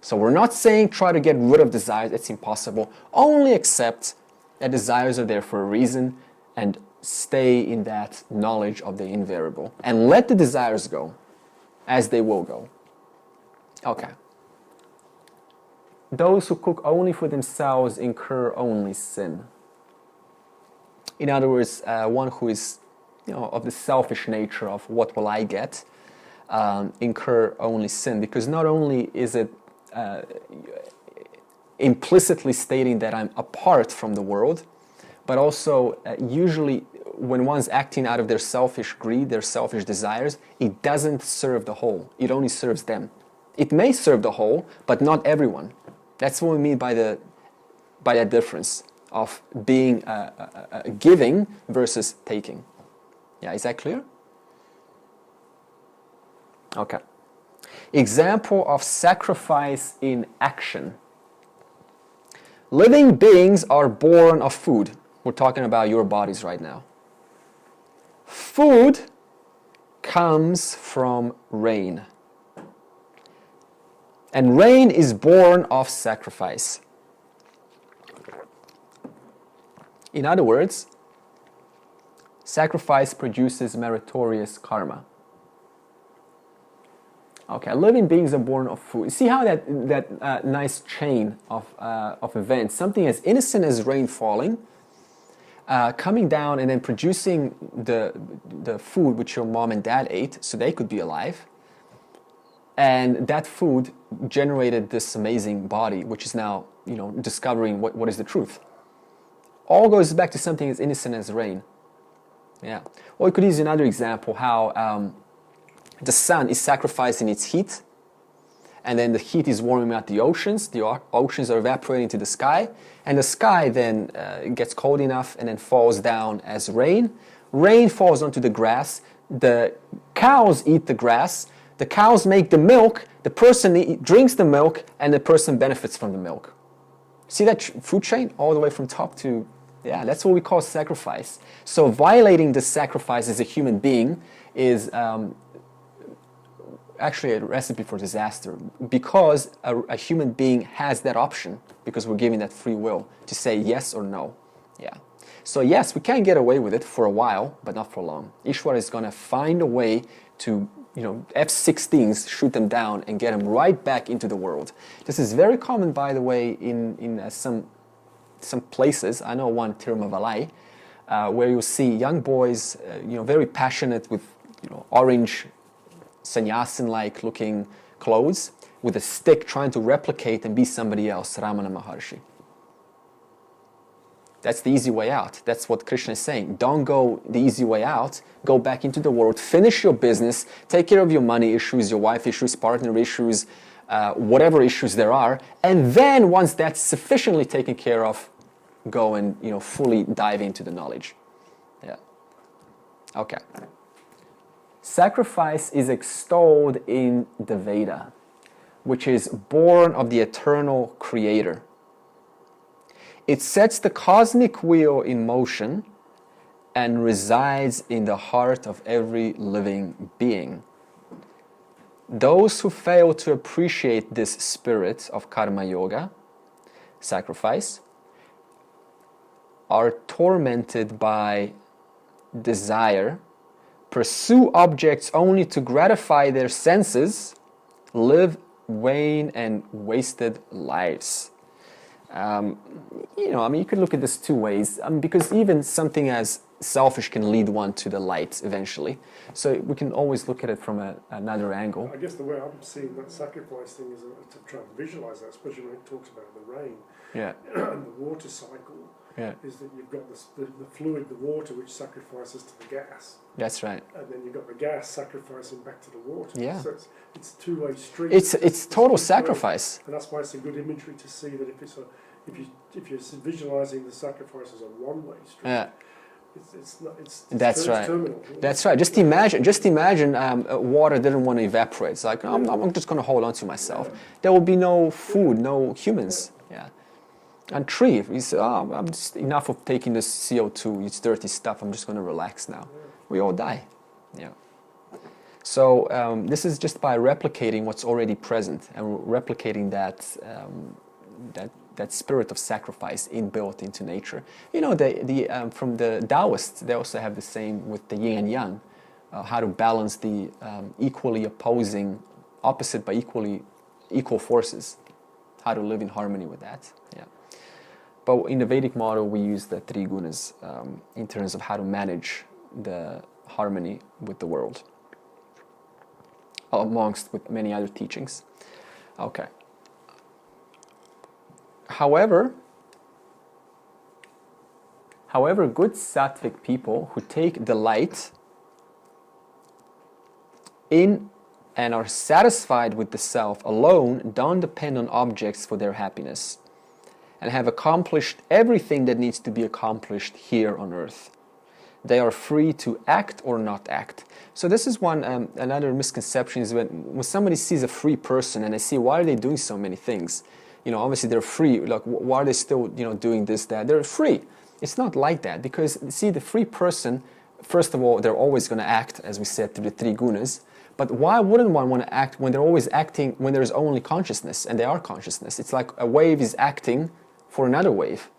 So we're not saying try to get rid of desires, it's impossible. Only accept that desires are there for a reason, and stay in that knowledge of the invariable. And let the desires go, as they will go. Okay. Those who cook only for themselves incur only sin. In other words, one who is, of the selfish nature of what will I get, incur only sin. Because not only is it implicitly stating that I'm apart from the world, but also usually when one's acting out of their selfish greed, their selfish desires, it doesn't serve the whole. It only serves them. It may serve the whole, but not everyone. That's what we mean by that difference of being giving versus taking. Yeah, is that clear? Okay. Example of sacrifice in action. Living beings are born of food. We're talking about your bodies right now. Food comes from rain. And rain is born of sacrifice. In other words, sacrifice produces meritorious karma. Okay, living beings are born of food. See how that nice chain of events, something as innocent as rain falling, coming down and then producing the food which your mom and dad ate so they could be alive. And that food generated this amazing body, which is now, discovering what is the truth. All goes back to something as innocent as rain. Yeah. Or you could use another example, how the sun is sacrificing its heat, and then the heat is warming out the oceans. The oceans are evaporating to the sky, and the sky then gets cold enough and then falls down as rain. Rain falls onto the grass. The cows eat the grass. The cows make the milk. The person drinks the milk, and the person benefits from the milk. See that food chain all the way from top to, that's what we call sacrifice. So violating the sacrifice as a human being is actually a recipe for disaster, because a human being has that option, because we're given that free will to say yes or no. Yeah. So yes, we can get away with it for a while, but not for long. Ishwara is going to find a way to, F-16s, shoot them down and get them right back into the world. This is very common, by the way, in some places. I know one, Tirumavalai, where you'll see young boys, very passionate with, orange sannyasin-like looking clothes, with a stick trying to replicate and be somebody else, Ramana Maharshi. That's the easy way out. That's what Krishna is saying. Don't go the easy way out. Go back into the world, finish your business, take care of your money issues, your wife issues, partner issues, whatever issues there are, and then once that's sufficiently taken care of, go and fully dive into the knowledge. Yeah. Okay. Sacrifice is extolled in the Veda, which is born of the eternal Creator. It sets the cosmic wheel in motion and resides in the heart of every living being. Those who fail to appreciate this spirit of karma yoga, sacrifice, are tormented by desire, pursue objects only to gratify their senses, live vain and wasted lives. You could look at this two ways, because even something as selfish can lead one to the light eventually. So we can always look at it from another angle. I guess the way I'm seeing that sacrifice thing is to try and visualize that, especially when it talks about the rain and the water cycle. Yeah. Is that you've got the fluid, the water, which sacrifices to the gas. That's right. And then you've got the gas sacrificing back to the water. Yeah. So it's a two-way street. It's total sacrifice. And that's why it's a good imagery to see that if you're visualizing the sacrifice as a one-way street. Yeah. That's right. Terminal. That's right. Just imagine water didn't want to evaporate. It's like, I'm just going to hold on to myself. Yeah. There will be no food, no humans. Yeah. And tree, we say, I'm just enough of taking this CO2, it's dirty stuff, I'm just going to relax now. Yeah. We all die. Yeah. So this is just by replicating what's already present and replicating that spirit of sacrifice inbuilt into nature. From the Taoists, they also have the same with the yin and yang, how to balance the equally opposing, opposite but equal forces, how to live in harmony with that. Yeah. But in the Vedic model, we use the Three Gunas in terms of how to manage the harmony with the world, amongst with many other teachings. Okay. However, good sattvic people who take delight in and are satisfied with the self alone don't depend on objects for their happiness, and have accomplished everything that needs to be accomplished here on earth. They are free to act or not act. So this is another misconception is when somebody sees a free person and they see, why are they doing so many things? Obviously they're free. Like, why are they still, doing this, that? They're free. It's not like that, because see, the free person, first of all, they're always going to act, as we said, through the Three Gunas. But why wouldn't one want to act when they're always acting, when there's only consciousness, and they are consciousness? It's like a wave is acting for another wave,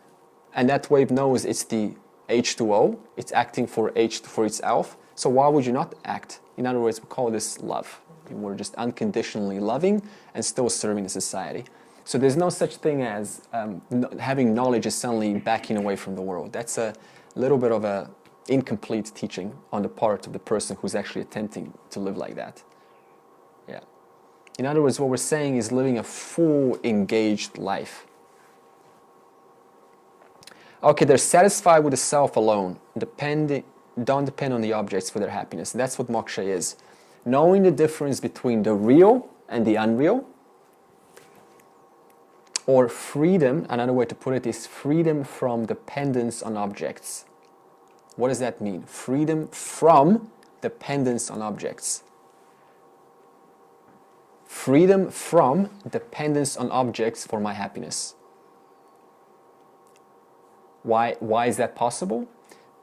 and that wave knows it's the H2O, it's acting for itself, so why would you not act? In other words, we call this love. We're just unconditionally loving and still serving the society. So there's no such thing as having knowledge is suddenly backing away from the world. That's a little bit of a incomplete teaching on the part of the person who's actually attempting to live like that. Yeah. In other words, what we're saying is living a full, engaged life. Okay, they're satisfied with the self alone, don't depend on the objects for their happiness. That's what moksha is. Knowing the difference between the real and the unreal, or freedom, another way to put it is freedom from dependence on objects. What does that mean? Freedom from dependence on objects. Freedom from dependence on objects for my happiness. Why is that possible?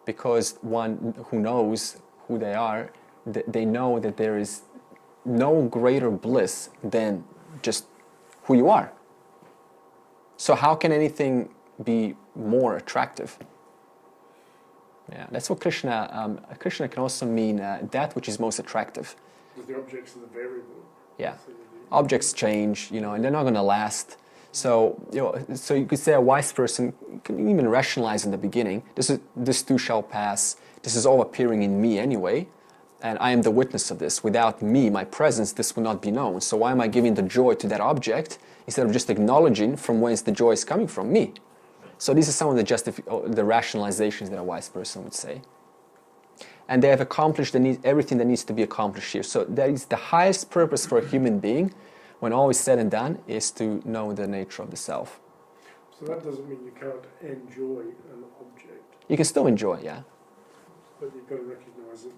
Because one who knows who they are, they know that there is no greater bliss than just who you are. So how can anything be more attractive? Yeah, that's what Krishna can also mean that which is most attractive. Because the objects are the variable. Yeah, objects change, and they're not going to last. So, so you could say a wise person can even rationalize in the beginning, this too shall pass, this is all appearing in me anyway, and I am the witness of this. Without me, my presence, this will not be known. So why am I giving the joy to that object instead of just acknowledging from whence the joy is coming from me? So these are some of the rationalizations that a wise person would say. And they have accomplished everything that needs to be accomplished here. So that is the highest purpose for a human being, when all is said and done, is to know the nature of the self. So that doesn't mean you can't enjoy an object. You can still enjoy, yeah. But you've got to recognise it.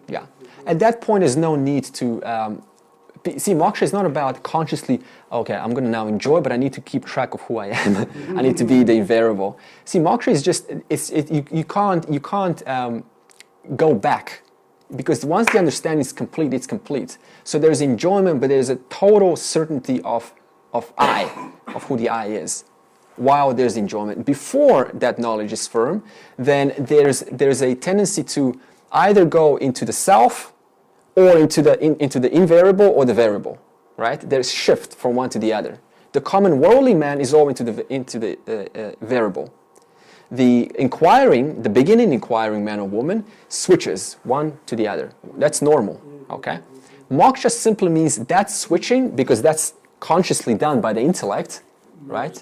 Yeah. At that point, there's no need to... see, moksha is not about consciously, okay, I'm going to now enjoy, but I need to keep track of who I am. I need to be the invariable. See, moksha is just... You can't go back. Because once the understanding is complete, it's complete. So there's enjoyment, but there's a total certainty of who the I is, while there's enjoyment. Before that knowledge is firm, then there's a tendency to either go into the self, or into the invariable or the variable, right? There's shift from one to the other. The common worldly man is all into the variable. The beginning inquiring man or woman switches one to the other. That's normal, okay? Moksha simply means that's switching because that's consciously done by the intellect, right?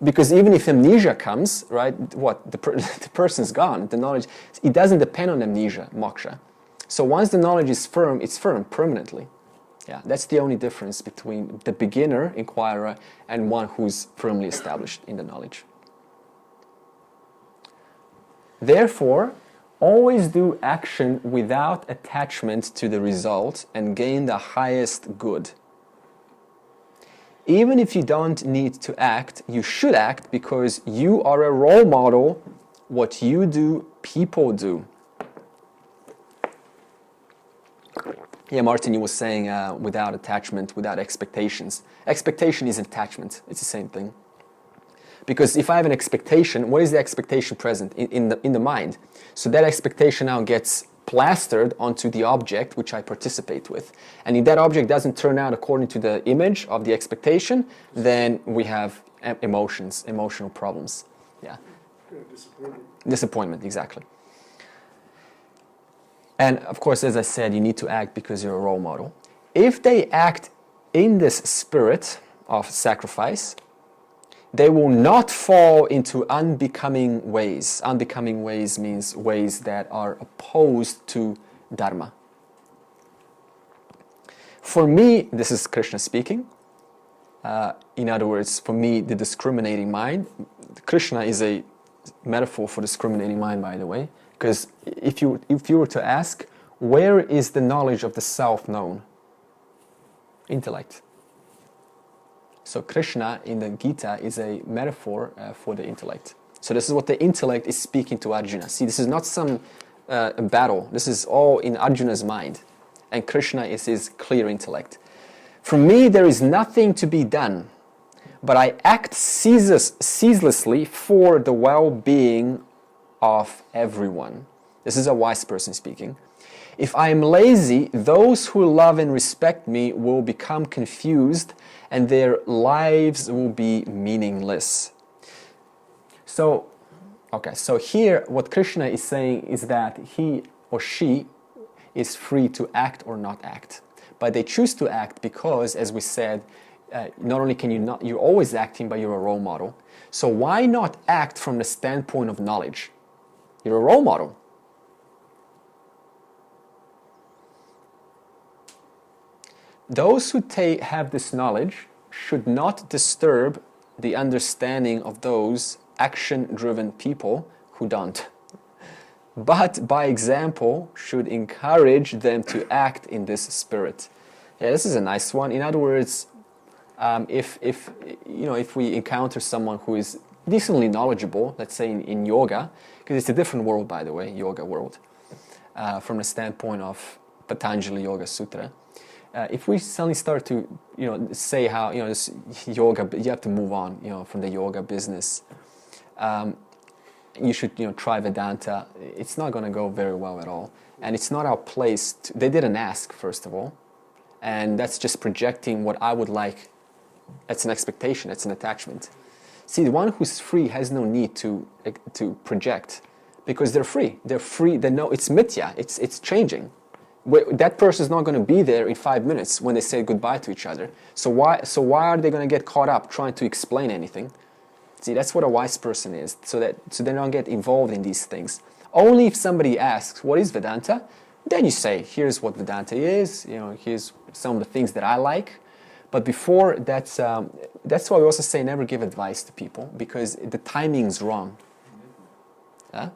Because even if amnesia comes, right, the person's gone, the knowledge, it doesn't depend on amnesia, moksha. So once the knowledge is firm, it's firm permanently. Yeah, that's the only difference between the beginner inquirer and one who's firmly established in the knowledge. Therefore, always do action without attachment to the result and gain the highest good. Even if you don't need to act, you should act because you are a role model. What you do, people do. Yeah, Martin, you were saying without attachment, without expectations. Expectation is attachment. It's the same thing. Because if I have an expectation, what is the expectation present in the mind? So that expectation now gets plastered onto the object which I participate with. And if that object doesn't turn out according to the image of the expectation, then we have emotional problems. Yeah. Disappointment, exactly. And of course, as I said, you need to act because you're a role model. If they act in this spirit of sacrifice, they will not fall into unbecoming ways. Unbecoming ways means ways that are opposed to Dharma. For me, this is Krishna speaking. In other words, for me, the discriminating mind, Krishna is a metaphor for discriminating mind, by the way, because if you were to ask, where is the knowledge of the self known? Intellect. So Krishna in the Gita is a metaphor for the intellect. So this is what the intellect is speaking to Arjuna. See, this is not some battle. This is all in Arjuna's mind. And Krishna is his clear intellect. For me, there is nothing to be done, but I act ceaselessly for the well-being of everyone. This is a wise person speaking. If I am lazy, those who love and respect me will become confused and their lives will be meaningless. So, okay, so here what Krishna is saying is that he or she is free to act or not act. But they choose to act because, as we said, not only can you not, you're always acting, but you're a role model. So why not act from the standpoint of knowledge? You're a role model. Those who have this knowledge should not disturb the understanding of those action-driven people who don't, but by example should encourage them to act in this spirit. Yeah, this is a nice one. In other words, if we encounter someone who is decently knowledgeable, let's say in yoga, because it's a different world, by the way, yoga world, from the standpoint of Patanjali Yoga Sutra. If we suddenly start to, say how, this yoga, you have to move on, from the yoga business. You should, try Vedanta. It's not going to go very well at all. And it's not our place. They didn't ask, first of all. And that's just projecting what I would like. It's an expectation. It's an attachment. See, the one who's free has no need to project because they're free. They're free. They know it's mithya. It's changing. That person is not going to be there in 5 minutes when they say goodbye to each other. So why are they going to get caught up trying to explain anything? See, that's what a wise person is, so they don't get involved in these things. Only if somebody asks, what is Vedanta? Then you say, here's what Vedanta is, here's some of the things that I like. But before, that's why we also say never give advice to people, because the timing's wrong. Huh?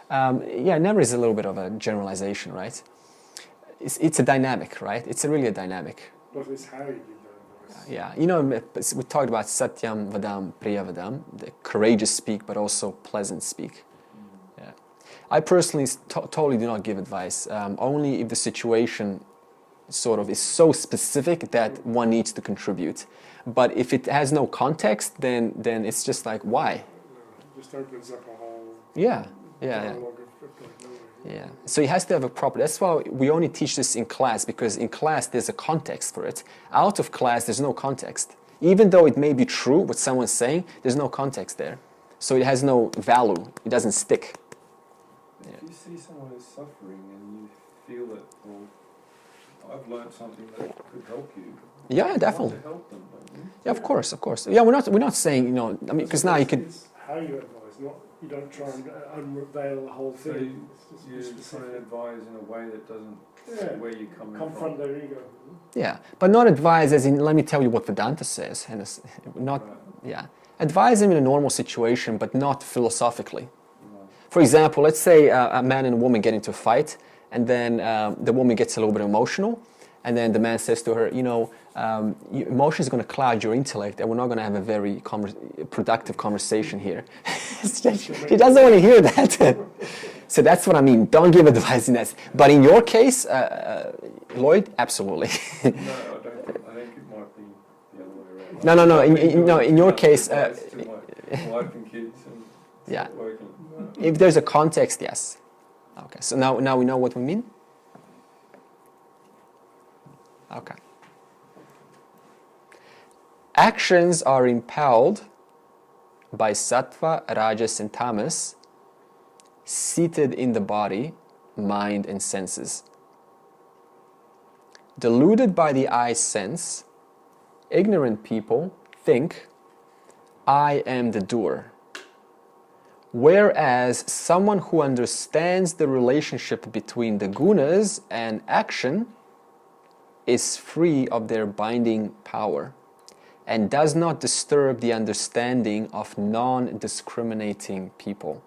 Never is a little bit of a generalization, right? It's a dynamic, right? It's really a dynamic. But it's how you give that advice. Yeah, we talked about Satyam Vadam, Priya Vadam, the courageous speak, but also pleasant speak. Yeah, I personally totally do not give advice, only if the situation sort of is so specific that one needs to contribute. But if it has no context, then it's just like, why? Just opens up a whole... Yeah. So it has to have a proper. That's why we only teach this in class, because in class there's a context for it. Out of class there's no context. Even though it may be true what someone's saying, there's no context there. So it has no value. It doesn't stick. If you see someone is suffering and you feel that, well, I've learned something that could help you. Yeah, definitely. You want to help them, don't you? Yeah, of course. Yeah, we're not saying, because now you could. It's how you advise, not you don't try and unveil the whole So thing. you try and advise in a way that doesn't where you come confront from. their ego. Yeah, but not advise as in, let me tell you what Vedanta says, and not, advise them in a normal situation, but not philosophically. Right. For example, let's say a man and a woman get into a fight, and then the woman gets a little bit emotional, and then the man says to her, emotion is going to cloud your intellect, and we're not going to have a very productive conversation here. She doesn't want to hear that. So that's what I mean. Don't give advice in that. But in your case, Lloyd, absolutely. No, I don't. I think it might be the other way around. No. In your case, to my wife and kids and yeah. working. If there's a context, yes. Okay. So now we know what we mean. Okay. Actions are impelled by sattva, rajas, and tamas, seated in the body, mind, and senses. Deluded by the eye sense, ignorant people think, I am the doer. Whereas someone who understands the relationship between the gunas and action is free of their binding power and does not disturb the understanding of non-discriminating people.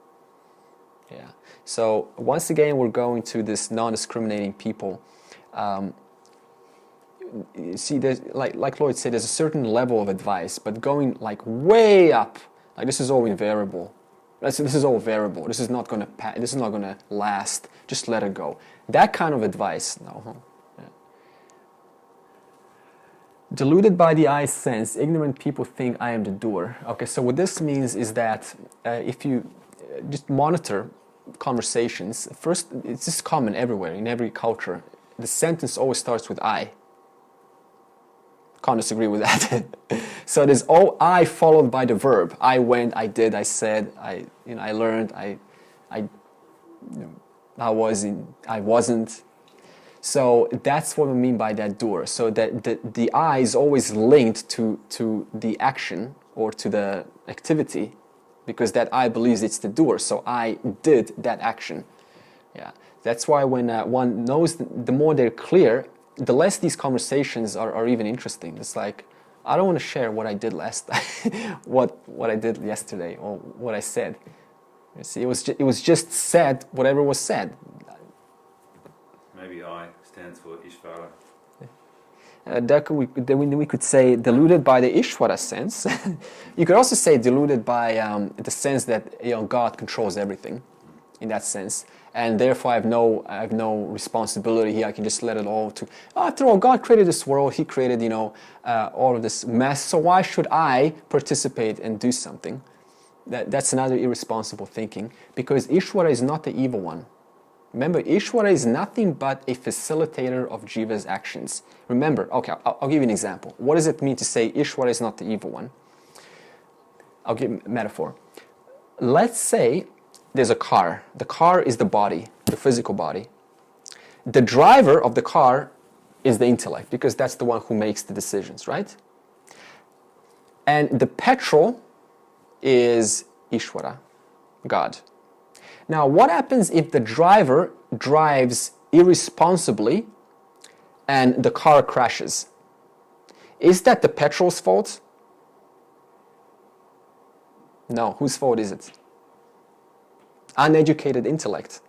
Yeah. So once again, we're going to this non-discriminating people. See, there's, like Lloyd said, there's a certain level of advice, but going like way up, like this is all invariable. This is all variable. This is not going to last. Just let it go. That kind of advice, no. Yeah. Deluded by the eye sense, ignorant people think I am the doer. Okay, so what this means is that if you just monitor conversations, first, it's just common everywhere, in every culture. The sentence always starts with I. Can't disagree with that. So there's all I followed by the verb. I went, I did, I said, I learned, I was in, I wasn't. So that's what we mean by that doer. So that the I is always linked to the action or to the activity, because that I believes it's the doer. So I did that action. Yeah, that's why when one knows, the more they're clear, the less these conversations are even interesting. It's like, I don't want to share what I did last what I did yesterday or what I said. You see, it was just said, whatever was said. Maybe I stands for Ishvara. We could say deluded by the Ishvara sense. You could also say deluded by the sense that God controls everything, in that sense, and therefore I have no responsibility here. I can just let it all to. After all, God created this world. He created all of this mess. So why should I participate and do something? That's another irresponsible thinking, because Ishvara is not the evil one. Remember, Ishvara is nothing but a facilitator of Jiva's actions. Remember, okay, I'll give you an example. What does it mean to say Ishvara is not the evil one? I'll give a metaphor. Let's say there's a car. The car is the body, the physical body. The driver of the car is the intellect, because that's the one who makes the decisions, right? And the petrol is Ishvara, God. Now, what happens if the driver drives irresponsibly and the car crashes? Is that the petrol's fault? No. Whose fault is it? Uneducated intellect.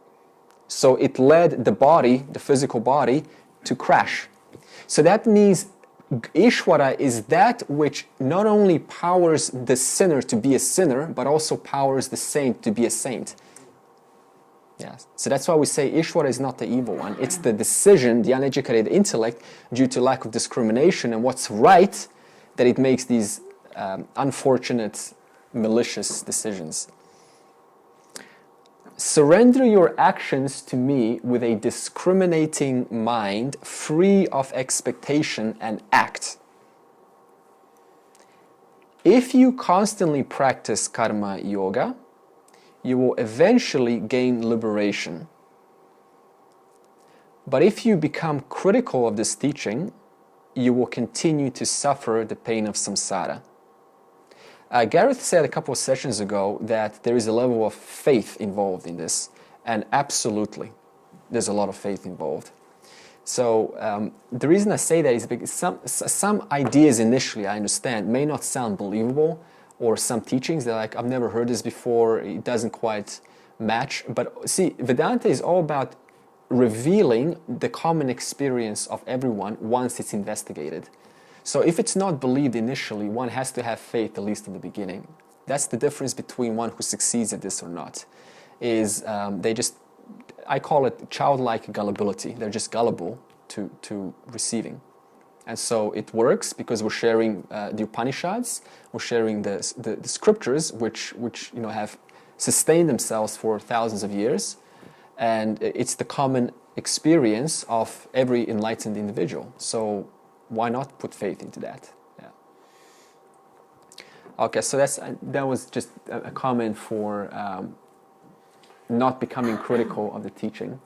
So it led the body, the physical body, to crash. So that means Ishvara is that which not only powers the sinner to be a sinner, but also powers the saint to be a saint. Yes. So that's why we say Ishvara is not the evil one. It's the decision, the uneducated intellect, due to lack of discrimination and what's right, that it makes these unfortunate, malicious decisions. Surrender your actions to me with a discriminating mind, free of expectation, and act. If you constantly practice karma yoga, you will eventually gain liberation. But if you become critical of this teaching, you will continue to suffer the pain of samsara. Gareth said a couple of sessions ago that there is a level of faith involved in this, and absolutely, there's a lot of faith involved. So the reason I say that is because some ideas initially, I understand, may not sound believable, or some teachings that like, I've never heard this before, it doesn't quite match. But see, Vedanta is all about revealing the common experience of everyone once it's investigated. So if it's not believed initially, one has to have faith at least in the beginning. That's the difference between one who succeeds at this or not. Is I call it childlike gullibility. They're just gullible to receiving. And so it works because we're sharing the Upanishads, we're sharing the scriptures which have sustained themselves for thousands of years, and it's the common experience of every enlightened individual. So why not put faith into that? Yeah. Okay, so that was just a comment for not becoming critical of the teaching.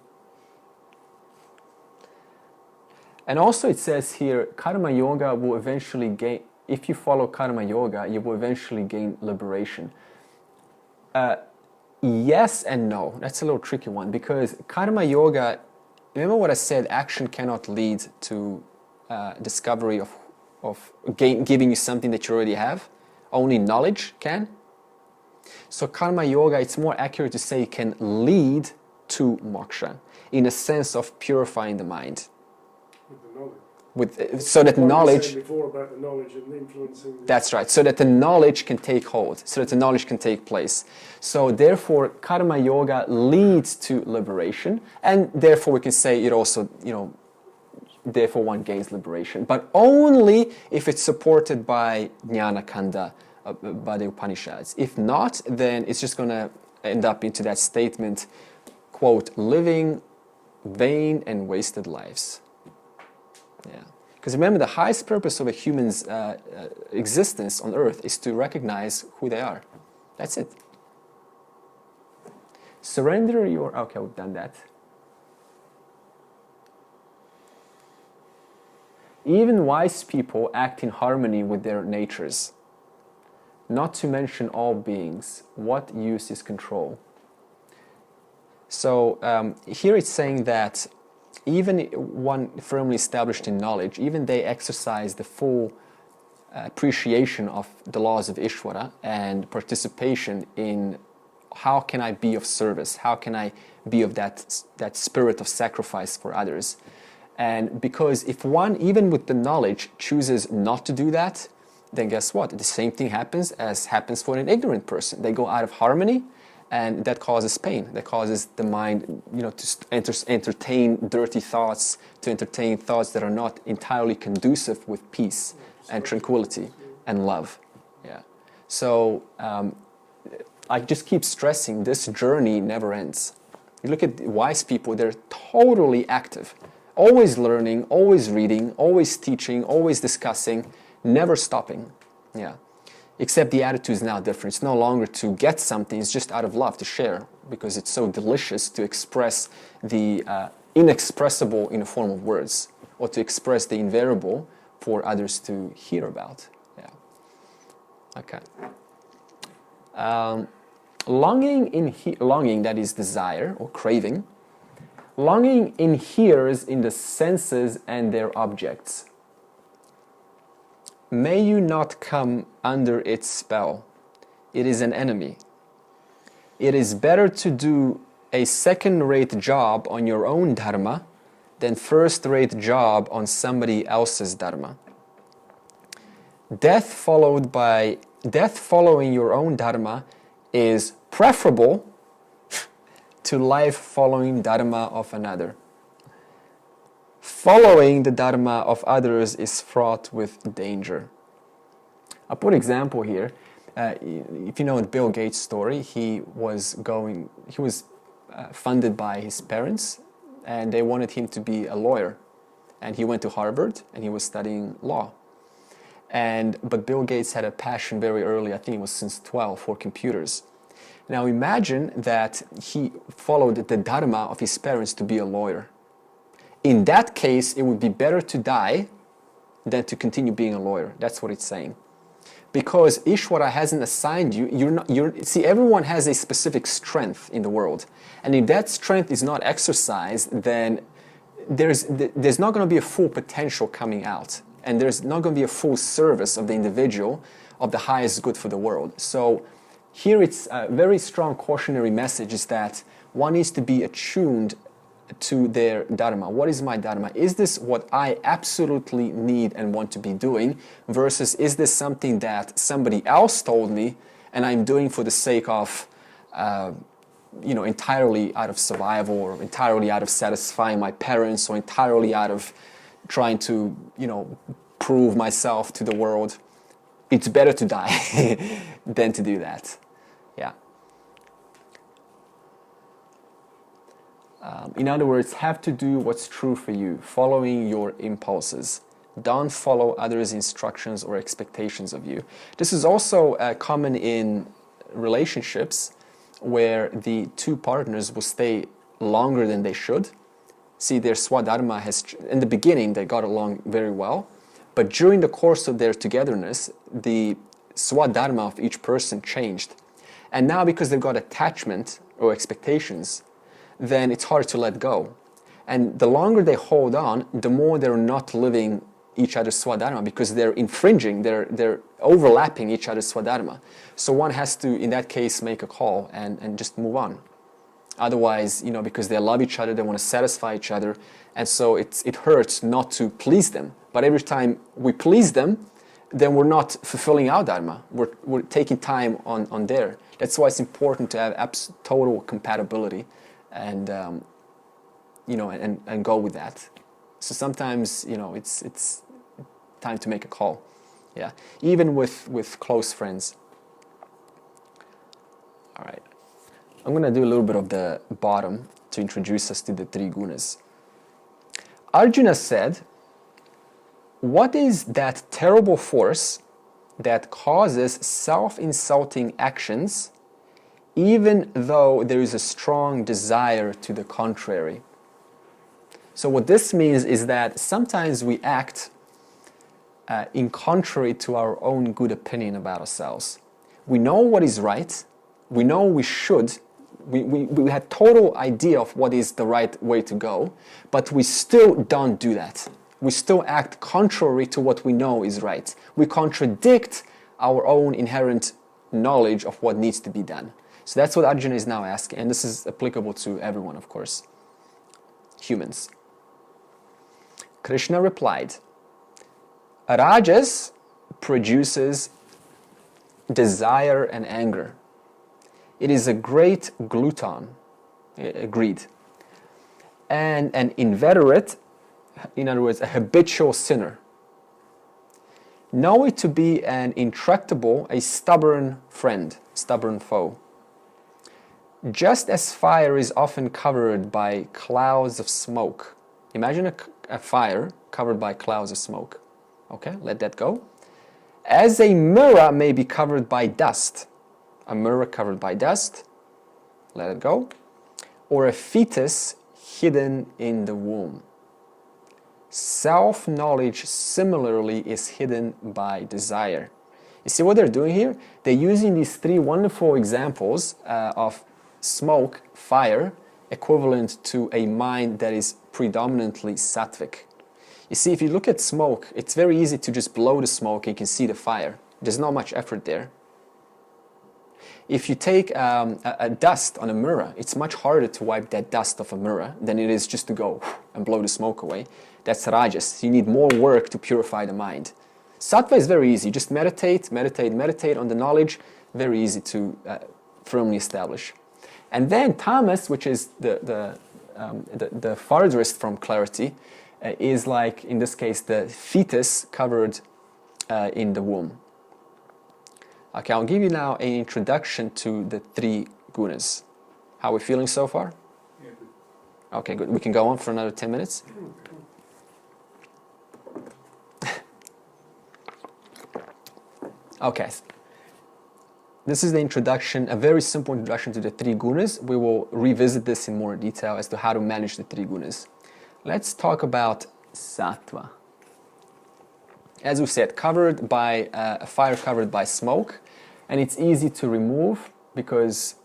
And also it says here, karma yoga will eventually gain, if you follow karma yoga, you will eventually gain liberation. Yes and no. That's a little tricky one, because karma yoga, remember what I said, action cannot lead to discovery of giving you something that you already have. Only knowledge can. So karma yoga, it's more accurate to say, can lead to moksha in a sense of purifying the mind. With the knowledge. So that knowledge. Before about the knowledge and influencing. That's right. So that the knowledge can take hold. So that the knowledge can take place. So therefore, karma yoga leads to liberation, and therefore we can say it also, therefore one gains liberation, but only if it's supported by jnana kanda, by the Upanishads. If not, then it's just going to end up into that statement, quote, living vain and wasted lives. Yeah. Because remember, the highest purpose of a human's existence on earth is to recognize who they are. That's it. Surrender your... Okay, we've done that. Even wise people act in harmony with their natures. Not to mention all beings. What use is control? So here it's saying that even one firmly established in knowledge, even they exercise the full appreciation of the laws of Ishvara and participation in how can I be of service, how can I be of that spirit of sacrifice for others. And because if one, even with the knowledge, chooses not to do that, then guess what? The same thing happens as happens for an ignorant person. They go out of harmony, and that causes pain. That causes the mind, to entertain dirty thoughts, to entertain thoughts that are not entirely conducive with peace and tranquility and love. Yeah. So I just keep stressing this journey never ends. You look at wise people; they're totally active, always learning, always reading, always teaching, always discussing, never stopping. Yeah. Except the attitude is now different. It's no longer to get something, it's just out of love to share, because it's so delicious to express the inexpressible in the form of words, or to express the invariable for others to hear about. Yeah. Okay. Longing, that is desire or craving. Longing inheres in the senses and their objects. May you not come under its spell. It is an enemy. It is better to do a second-rate job on your own dharma than first-rate job on somebody else's dharma. Death following your own dharma is preferable to life following dharma of another. Following the dharma of others is fraught with danger. I'll put an example here. If you know the Bill Gates story, he was funded by his parents, and they wanted him to be a lawyer. And he went to Harvard, and he was studying law. But Bill Gates had a passion very early, I think it was since 12, for computers. Now imagine that he followed the dharma of his parents to be a lawyer. In that case, it would be better to die than to continue being a lawyer. That's what it's saying. Because Ishvara hasn't assigned you, see, everyone has a specific strength in the world. And if that strength is not exercised, then there's not going to be a full potential coming out. And there's not going to be a full service of the individual of the highest good for the world. So here it's a very strong cautionary message is that one needs to be attuned to their dharma. What is my dharma? Is this what I absolutely need and want to be doing, versus is this something that somebody else told me and I'm doing for the sake of entirely out of survival, or entirely out of satisfying my parents, or entirely out of trying to prove myself to the world. It's better to die than to do that. Yeah. In other words, have to do what's true for you, following your impulses. Don't follow others' instructions or expectations of you. This is also common in relationships where the two partners will stay longer than they should. See, their swadharma in the beginning, they got along very well, but during the course of their togetherness, the swadharma of each person changed. And now because they've got attachment or expectations, then it's hard to let go. And the longer they hold on, the more they're not living each other's swadharma, because they're infringing, they're overlapping each other's swadharma. So one has to, in that case, make a call and just move on. Otherwise, because they love each other, they want to satisfy each other, and so it hurts not to please them. But every time we please them, then we're not fulfilling our dharma. We're taking time on there. That's why it's important to have total compatibility, and and go with that. So sometimes it's time to make a call. Yeah, even with close friends. All right. I'm going to do a little bit of the bottom to introduce us to the three gunas. Arjuna said, what is that terrible force that causes self-insulting actions even though there is a strong desire to the contrary? So what this means is that sometimes we act in contrary to our own good opinion about ourselves. We know what is right, we know we should, we have total idea of what is the right way to go, but we still don't do that. We still act contrary to what we know is right. We contradict our own inherent knowledge of what needs to be done. So that's what Arjuna is now asking, and this is applicable to everyone, of course. Humans. Krishna replied, Rajas produces desire and anger. It is a great glutton, greed, and an inveterate, in other words, a habitual sinner. Know it to be an intractable, a stubborn friend, stubborn foe. Just as fire is often covered by clouds of smoke. Imagine a fire covered by clouds of smoke. Okay, let that go. As a mirror may be covered by dust. A mirror covered by dust. Let it go. Or a fetus hidden in the womb. Self-knowledge similarly is hidden by desire. You see what they're doing here? They're using these three wonderful examples of smoke, fire, equivalent to a mind that is predominantly sattvic. You see, if you look at smoke, it's very easy to just blow the smoke and you can see the fire. There's not much effort there. If you take a dust on a mirror, it's much harder to wipe that dust off a mirror than it is just to go and blow the smoke away. That's rajas. You need more work to purify the mind. Sattva is very easy. Just meditate, meditate, meditate on the knowledge. Very easy to firmly establish. And then tamas, which is the farthest from clarity, is like, in this case, the fetus covered in the womb. Okay, I'll give you now an introduction to the three gunas. How are we feeling so far? Yeah, good. Okay, good. We can go on for another 10 minutes. Okay. This is the introduction, a very simple introduction to the three gunas. We will revisit this in more detail as to how to manage the three gunas. Let's talk about sattva. As we said, covered by a fire covered by smoke, and it's easy to remove because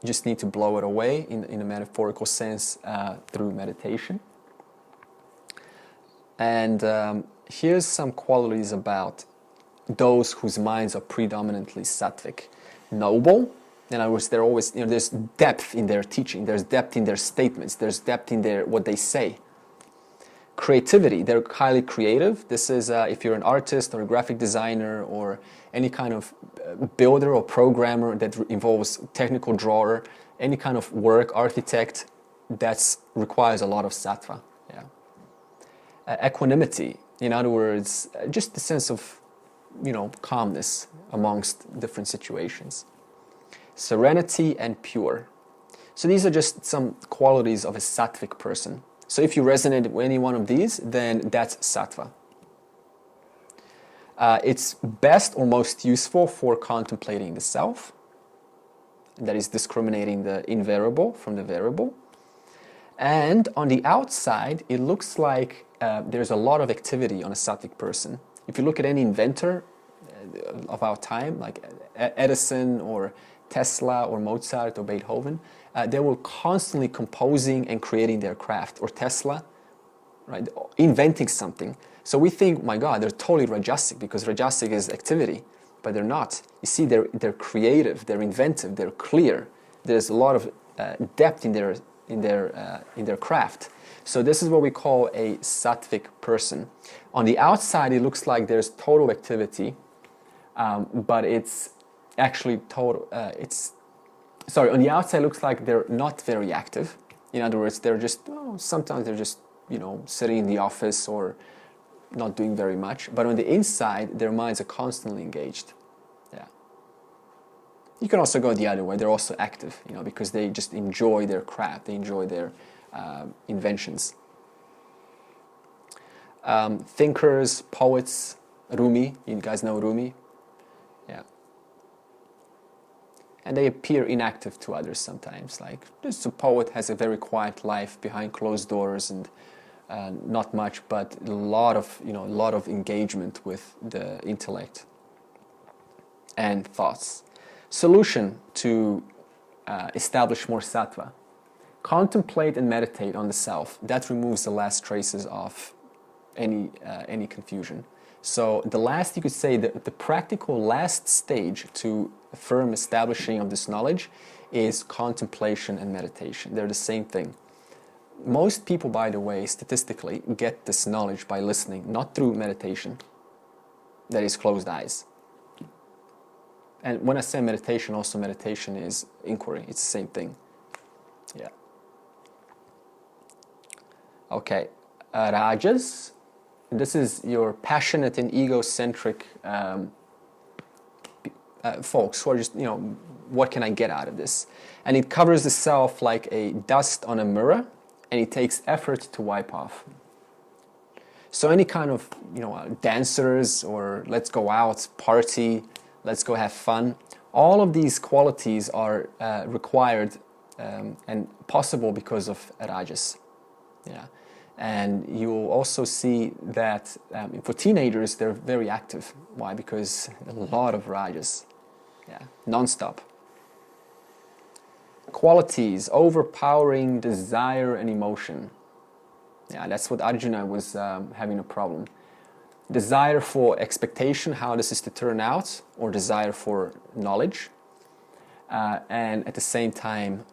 you just need to blow it away in a metaphorical sense through meditation. And here's some qualities about those whose minds are predominantly sattvic. Noble, in other words, they're always, there's depth in their teaching, there's depth in their statements, there's depth in what they say. Creativity, they're highly creative. This is if you're an artist or a graphic designer or any kind of builder or programmer that involves technical drawer, any kind of work, architect, that requires a lot of sattva. Yeah. Equanimity, in other words, just the sense of calmness amongst different situations. Serenity and pure. So these are just some qualities of a sattvic person. So if you resonate with any one of these, then that's sattva. It's best or most useful for contemplating the self. That is discriminating the invariable from the variable. And on the outside, it looks like there's a lot of activity on a sattvic person. If you look at any inventor of our time, like Edison or Tesla or Mozart or Beethoven, they were constantly composing and creating their craft. Or Tesla, right, inventing something. So we think, my God, they're totally rajasic because rajasic is activity, but they're not. You see, they're creative, they're inventive, they're clear. There's a lot of depth in their craft. So this is what we call a sattvic person. On the outside, it looks like there's total activity, but it's actually total. On the outside, it looks like they're not very active. In other words, they're just sometimes they're just sitting in the office or not doing very much. But on the inside, their minds are constantly engaged. Yeah. You can also go the other way. They're also active, because they just enjoy their craft. They enjoy their inventions. Thinkers, poets, Rumi. You guys know Rumi? Yeah. And they appear inactive to others sometimes. Like, this poet has a very quiet life behind closed doors and not much, but a lot of engagement with the intellect and thoughts. Solution to establish more sattva. Contemplate and meditate on the self. That removes the last traces of any confusion. So the last, you could say, the practical last stage to a firm establishing of this knowledge is contemplation and meditation. They're the same thing. Most people, by the way, statistically, get this knowledge by listening, not through meditation. That is closed eyes. And when I say meditation, also meditation is inquiry. It's the same thing. Yeah. Okay. Rajas. This is your passionate and egocentric folks who are just, what can I get out of this? And it covers the self like a dust on a mirror, and it takes effort to wipe off. So any kind of, dancers or let's go out, party, let's go have fun, all of these qualities are required and possible because of rajas. Yeah. And you'll also see that for teenagers, they're very active. Why? Because a lot of rajas. Yeah, non-stop. Qualities, overpowering desire and emotion. Yeah, that's what Arjuna was having a problem. Desire for expectation, how this is to turn out, or desire for knowledge. And at the same time,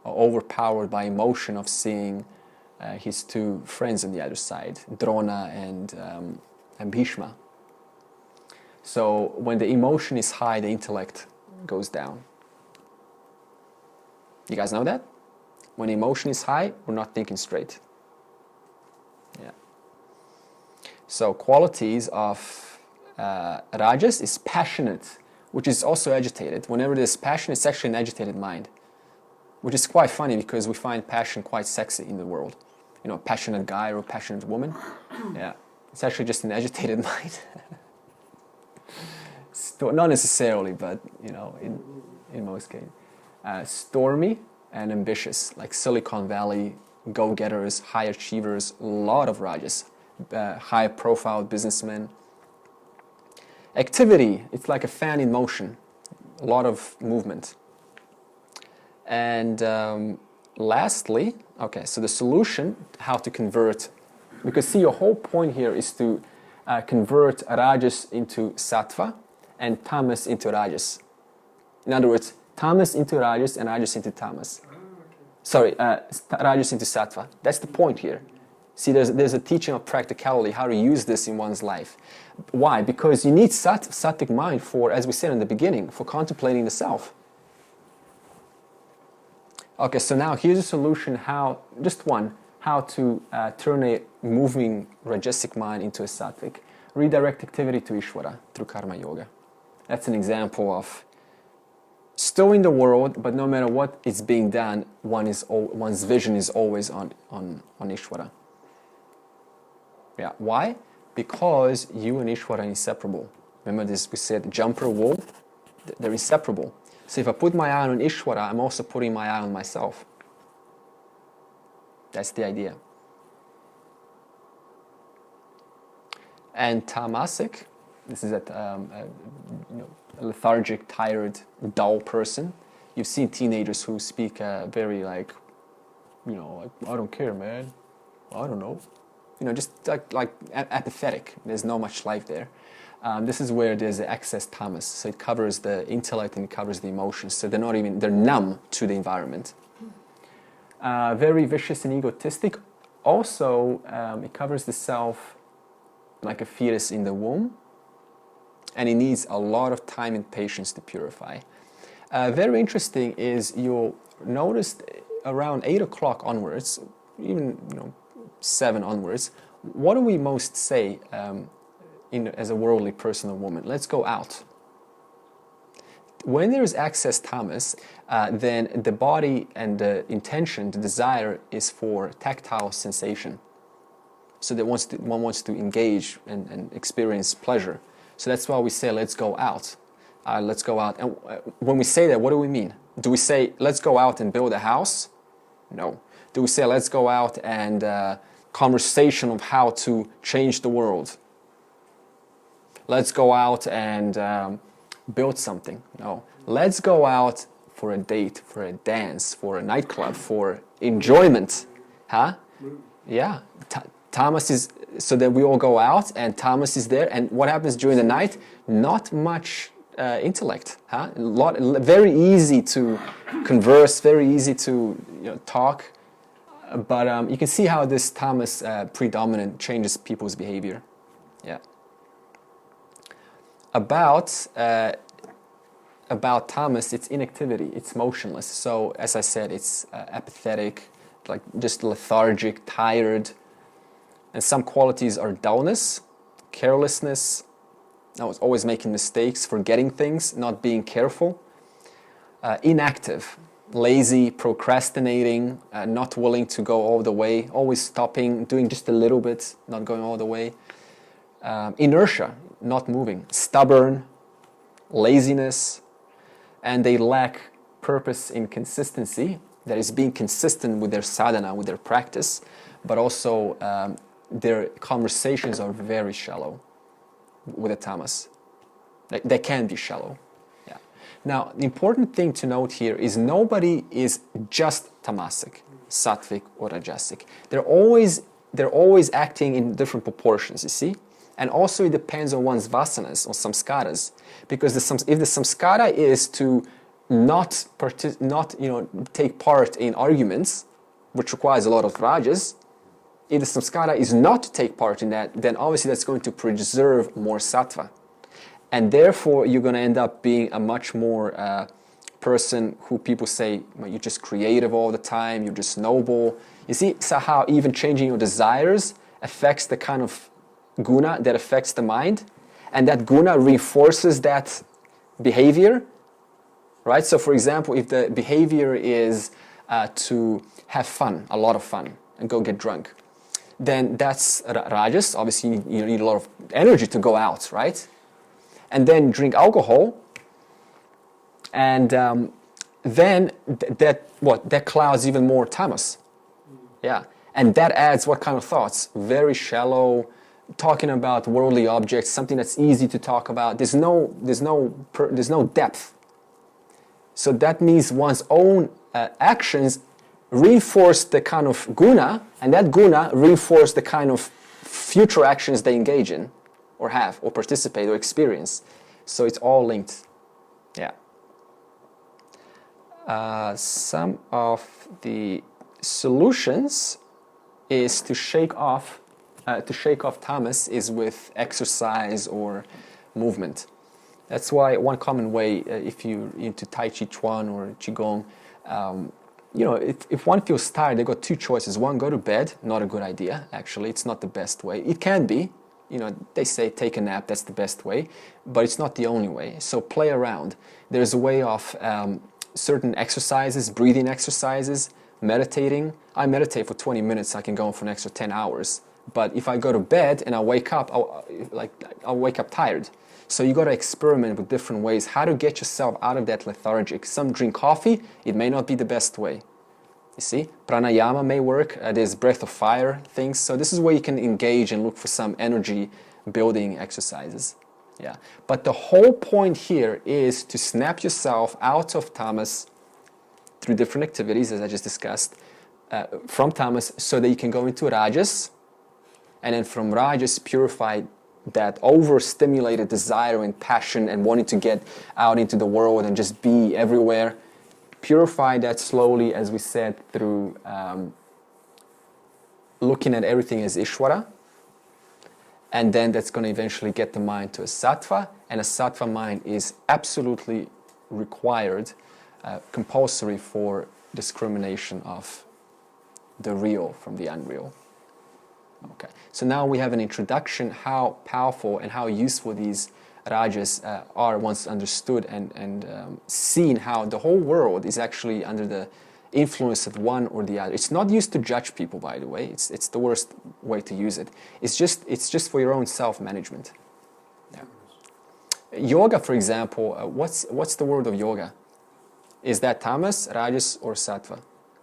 overpowered by emotion of seeing his two friends on the other side, Drona and Bhishma. So when the emotion is high, the intellect goes down. You guys know that? When emotion is high, we're not thinking straight. Yeah. So qualities of rajas is passionate, which is also agitated. Whenever there's passion, it's actually an agitated mind, which is quite funny because we find passion quite sexy in the world. A passionate guy or a passionate woman. Yeah, it's actually just an agitated mind. Not necessarily, but in most cases. Stormy and ambitious, like Silicon Valley, go-getters, high achievers, a lot of rajas, high-profile businessmen. Activity, it's like a fan in motion, a lot of movement. And lastly, okay, so the solution, how to convert, because see, your whole point here is to convert rajas into sattva and tamas into rajas. In other words, tamas into rajas and rajas into tamas. Sorry, rajas into sattva. That's the point here. See, there's a teaching of practicality, how to use this in one's life. Why? Because you need sattvic mind for, as we said in the beginning, for contemplating the self. Okay, so now here's a solution how to turn a moving rajasic mind into a sattvic. Redirect activity to Ishvara through karma yoga. That's an example of still in the world, but no matter what is being done, one's vision is always on Ishvara. Yeah, why? Because you and Ishvara are inseparable. Remember this, we said jumper, wool, they're inseparable. So if I put my eye on Ishvara, I'm also putting my eye on myself. That's the idea. And tamasic, this is a lethargic, tired, dull person. You've seen teenagers who speak very like, I don't care, man. I don't know. Just like apathetic. There's not much life there. This is where there's the excess tamas. So it covers the intellect and it covers the emotions. So they're numb to the environment. Very vicious and egotistic. Also, it covers the self like a fetus in the womb. And it needs a lot of time and patience to purify. Very interesting is you'll notice around 8 o'clock onwards, even 7 onwards, what do we most say as a worldly person or woman? Let's go out. When there is excess tamas, then the body and the intention, the desire, is for tactile sensation. So that one wants to engage and experience pleasure. So that's why we say, let's go out. Let's go out. And when we say that, what do we mean? Do we say, let's go out and build a house? No. Do we say, let's go out and conversation of how to change the world? Let's go out and build something? No. Let's go out for a date, for a dance, for a nightclub, for enjoyment. Huh? Yeah. Tamas is, so that we all go out and tamas is there. And what happens during the night? Not much intellect. Huh? Very easy to converse, very easy to talk. But you can see how this tamas predominant changes people's behavior. Yeah. About tamas, it's inactivity, it's motionless. So as I said, it's apathetic, like just lethargic, tired. And some qualities are dullness, carelessness, always making mistakes, forgetting things, not being careful. Inactive, lazy, procrastinating, not willing to go all the way, always stopping, doing just a little bit, not going all the way. Inertia, not moving. Stubborn, laziness, and they lack purpose in consistency, that is being consistent with their sadhana, with their practice, but also their conversations are very shallow with the tamas. They can be shallow. Yeah. Now, the important thing to note here is nobody is just tamasic, sattvic or rajasic. They're always acting in different proportions, you see? And also it depends on one's vasanas or samskaras. Because if the samskara is to not take part in arguments, which requires a lot of rajas, if the samskara is not to take part in that, then obviously that's going to preserve more sattva. And therefore, you're going to end up being a much more person who people say, well, you're just creative all the time, you're just noble. You see so how even changing your desires affects the kind of guna that affects the mind, and that guna reinforces that behavior, right? So for example, if the behavior is to have fun, a lot of fun, and go get drunk, then that's rajas. Obviously, you need a lot of energy to go out, right? And then drink alcohol, and then that clouds even more tamas. Yeah, and that adds what kind of thoughts? Very shallow, talking about worldly objects, something that's easy to talk about. There's no depth. So that means one's own actions reinforce the kind of guna, and that guna reinforce the kind of future actions they engage in, or have, or participate, or experience. So it's all linked. Yeah. Some of the solutions is to shake off tamas is with exercise or movement. That's why one common way, if you're into Tai Chi Chuan or Qigong, if one feels tired, they've got two choices. One, go to bed. Not a good idea, actually. It's not the best way. It can be. They say take a nap, that's the best way. But it's not the only way. So play around. There's a way of certain exercises, breathing exercises, meditating. I meditate for 20 minutes. I can go on for an extra 10 hours. But if I go to bed and I wake up, I'll wake up tired. So you got to experiment with different ways how to get yourself out of that lethargic. Some drink coffee. It may not be the best way. You see, pranayama may work. There's breath of fire things. So this is where you can engage and look for some energy building exercises. Yeah. But the whole point here is to snap yourself out of tamas through different activities, as I just discussed, from tamas, so that you can go into rajas, and then from rajas purify that overstimulated desire and passion and wanting to get out into the world and just be everywhere. Purify that slowly, as we said, through looking at everything as Ishvara. And then that's going to eventually get the mind to a sattva. And a sattva mind is absolutely required, compulsory for discrimination of the real from the unreal. Okay, so now we have an introduction how powerful and how useful these rajas are once understood and seen how the whole world is actually under the influence of one or the other. It's not used to judge people, by the way. It's the worst way to use it. It's just for your own self-management. Yeah. Yoga, for example, what's the word of yoga? Is that tamas, rajas, or sattva?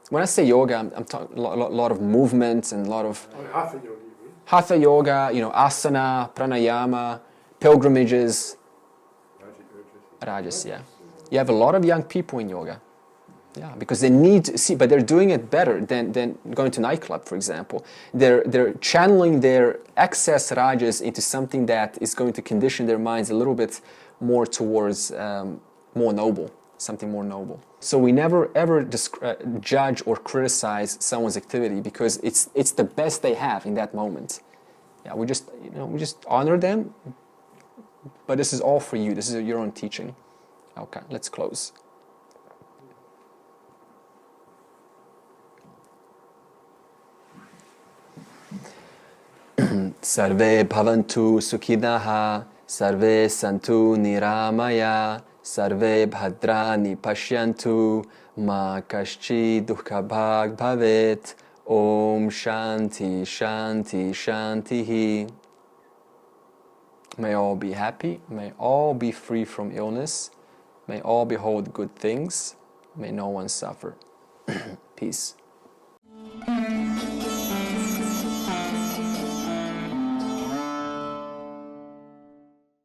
When I say yoga, I'm talking a lot of movements and a lot of Hatha yoga. hatha yoga, asana, pranayama, pilgrimages. Rajas, yeah. You have a lot of young people in yoga. Yeah, because they need to see, but they're doing it better than going to nightclub, for example. They're channeling their excess rajas into something that is going to condition their minds a little bit more towards more noble, something more noble. So we never ever judge or criticize someone's activity because it's the best they have in that moment. Yeah, we just honor them. But this is all for you. This is your own teaching. Okay, let's close. Sarve bhavantu sukhidaha, sarve santu niramaya, sarve bhadrani pashyantu, ma kaschid dukkha bhag bhavet. Om shanti shanti shantihi. May all be happy, may all be free from illness, may all behold good things, may no one suffer. Peace.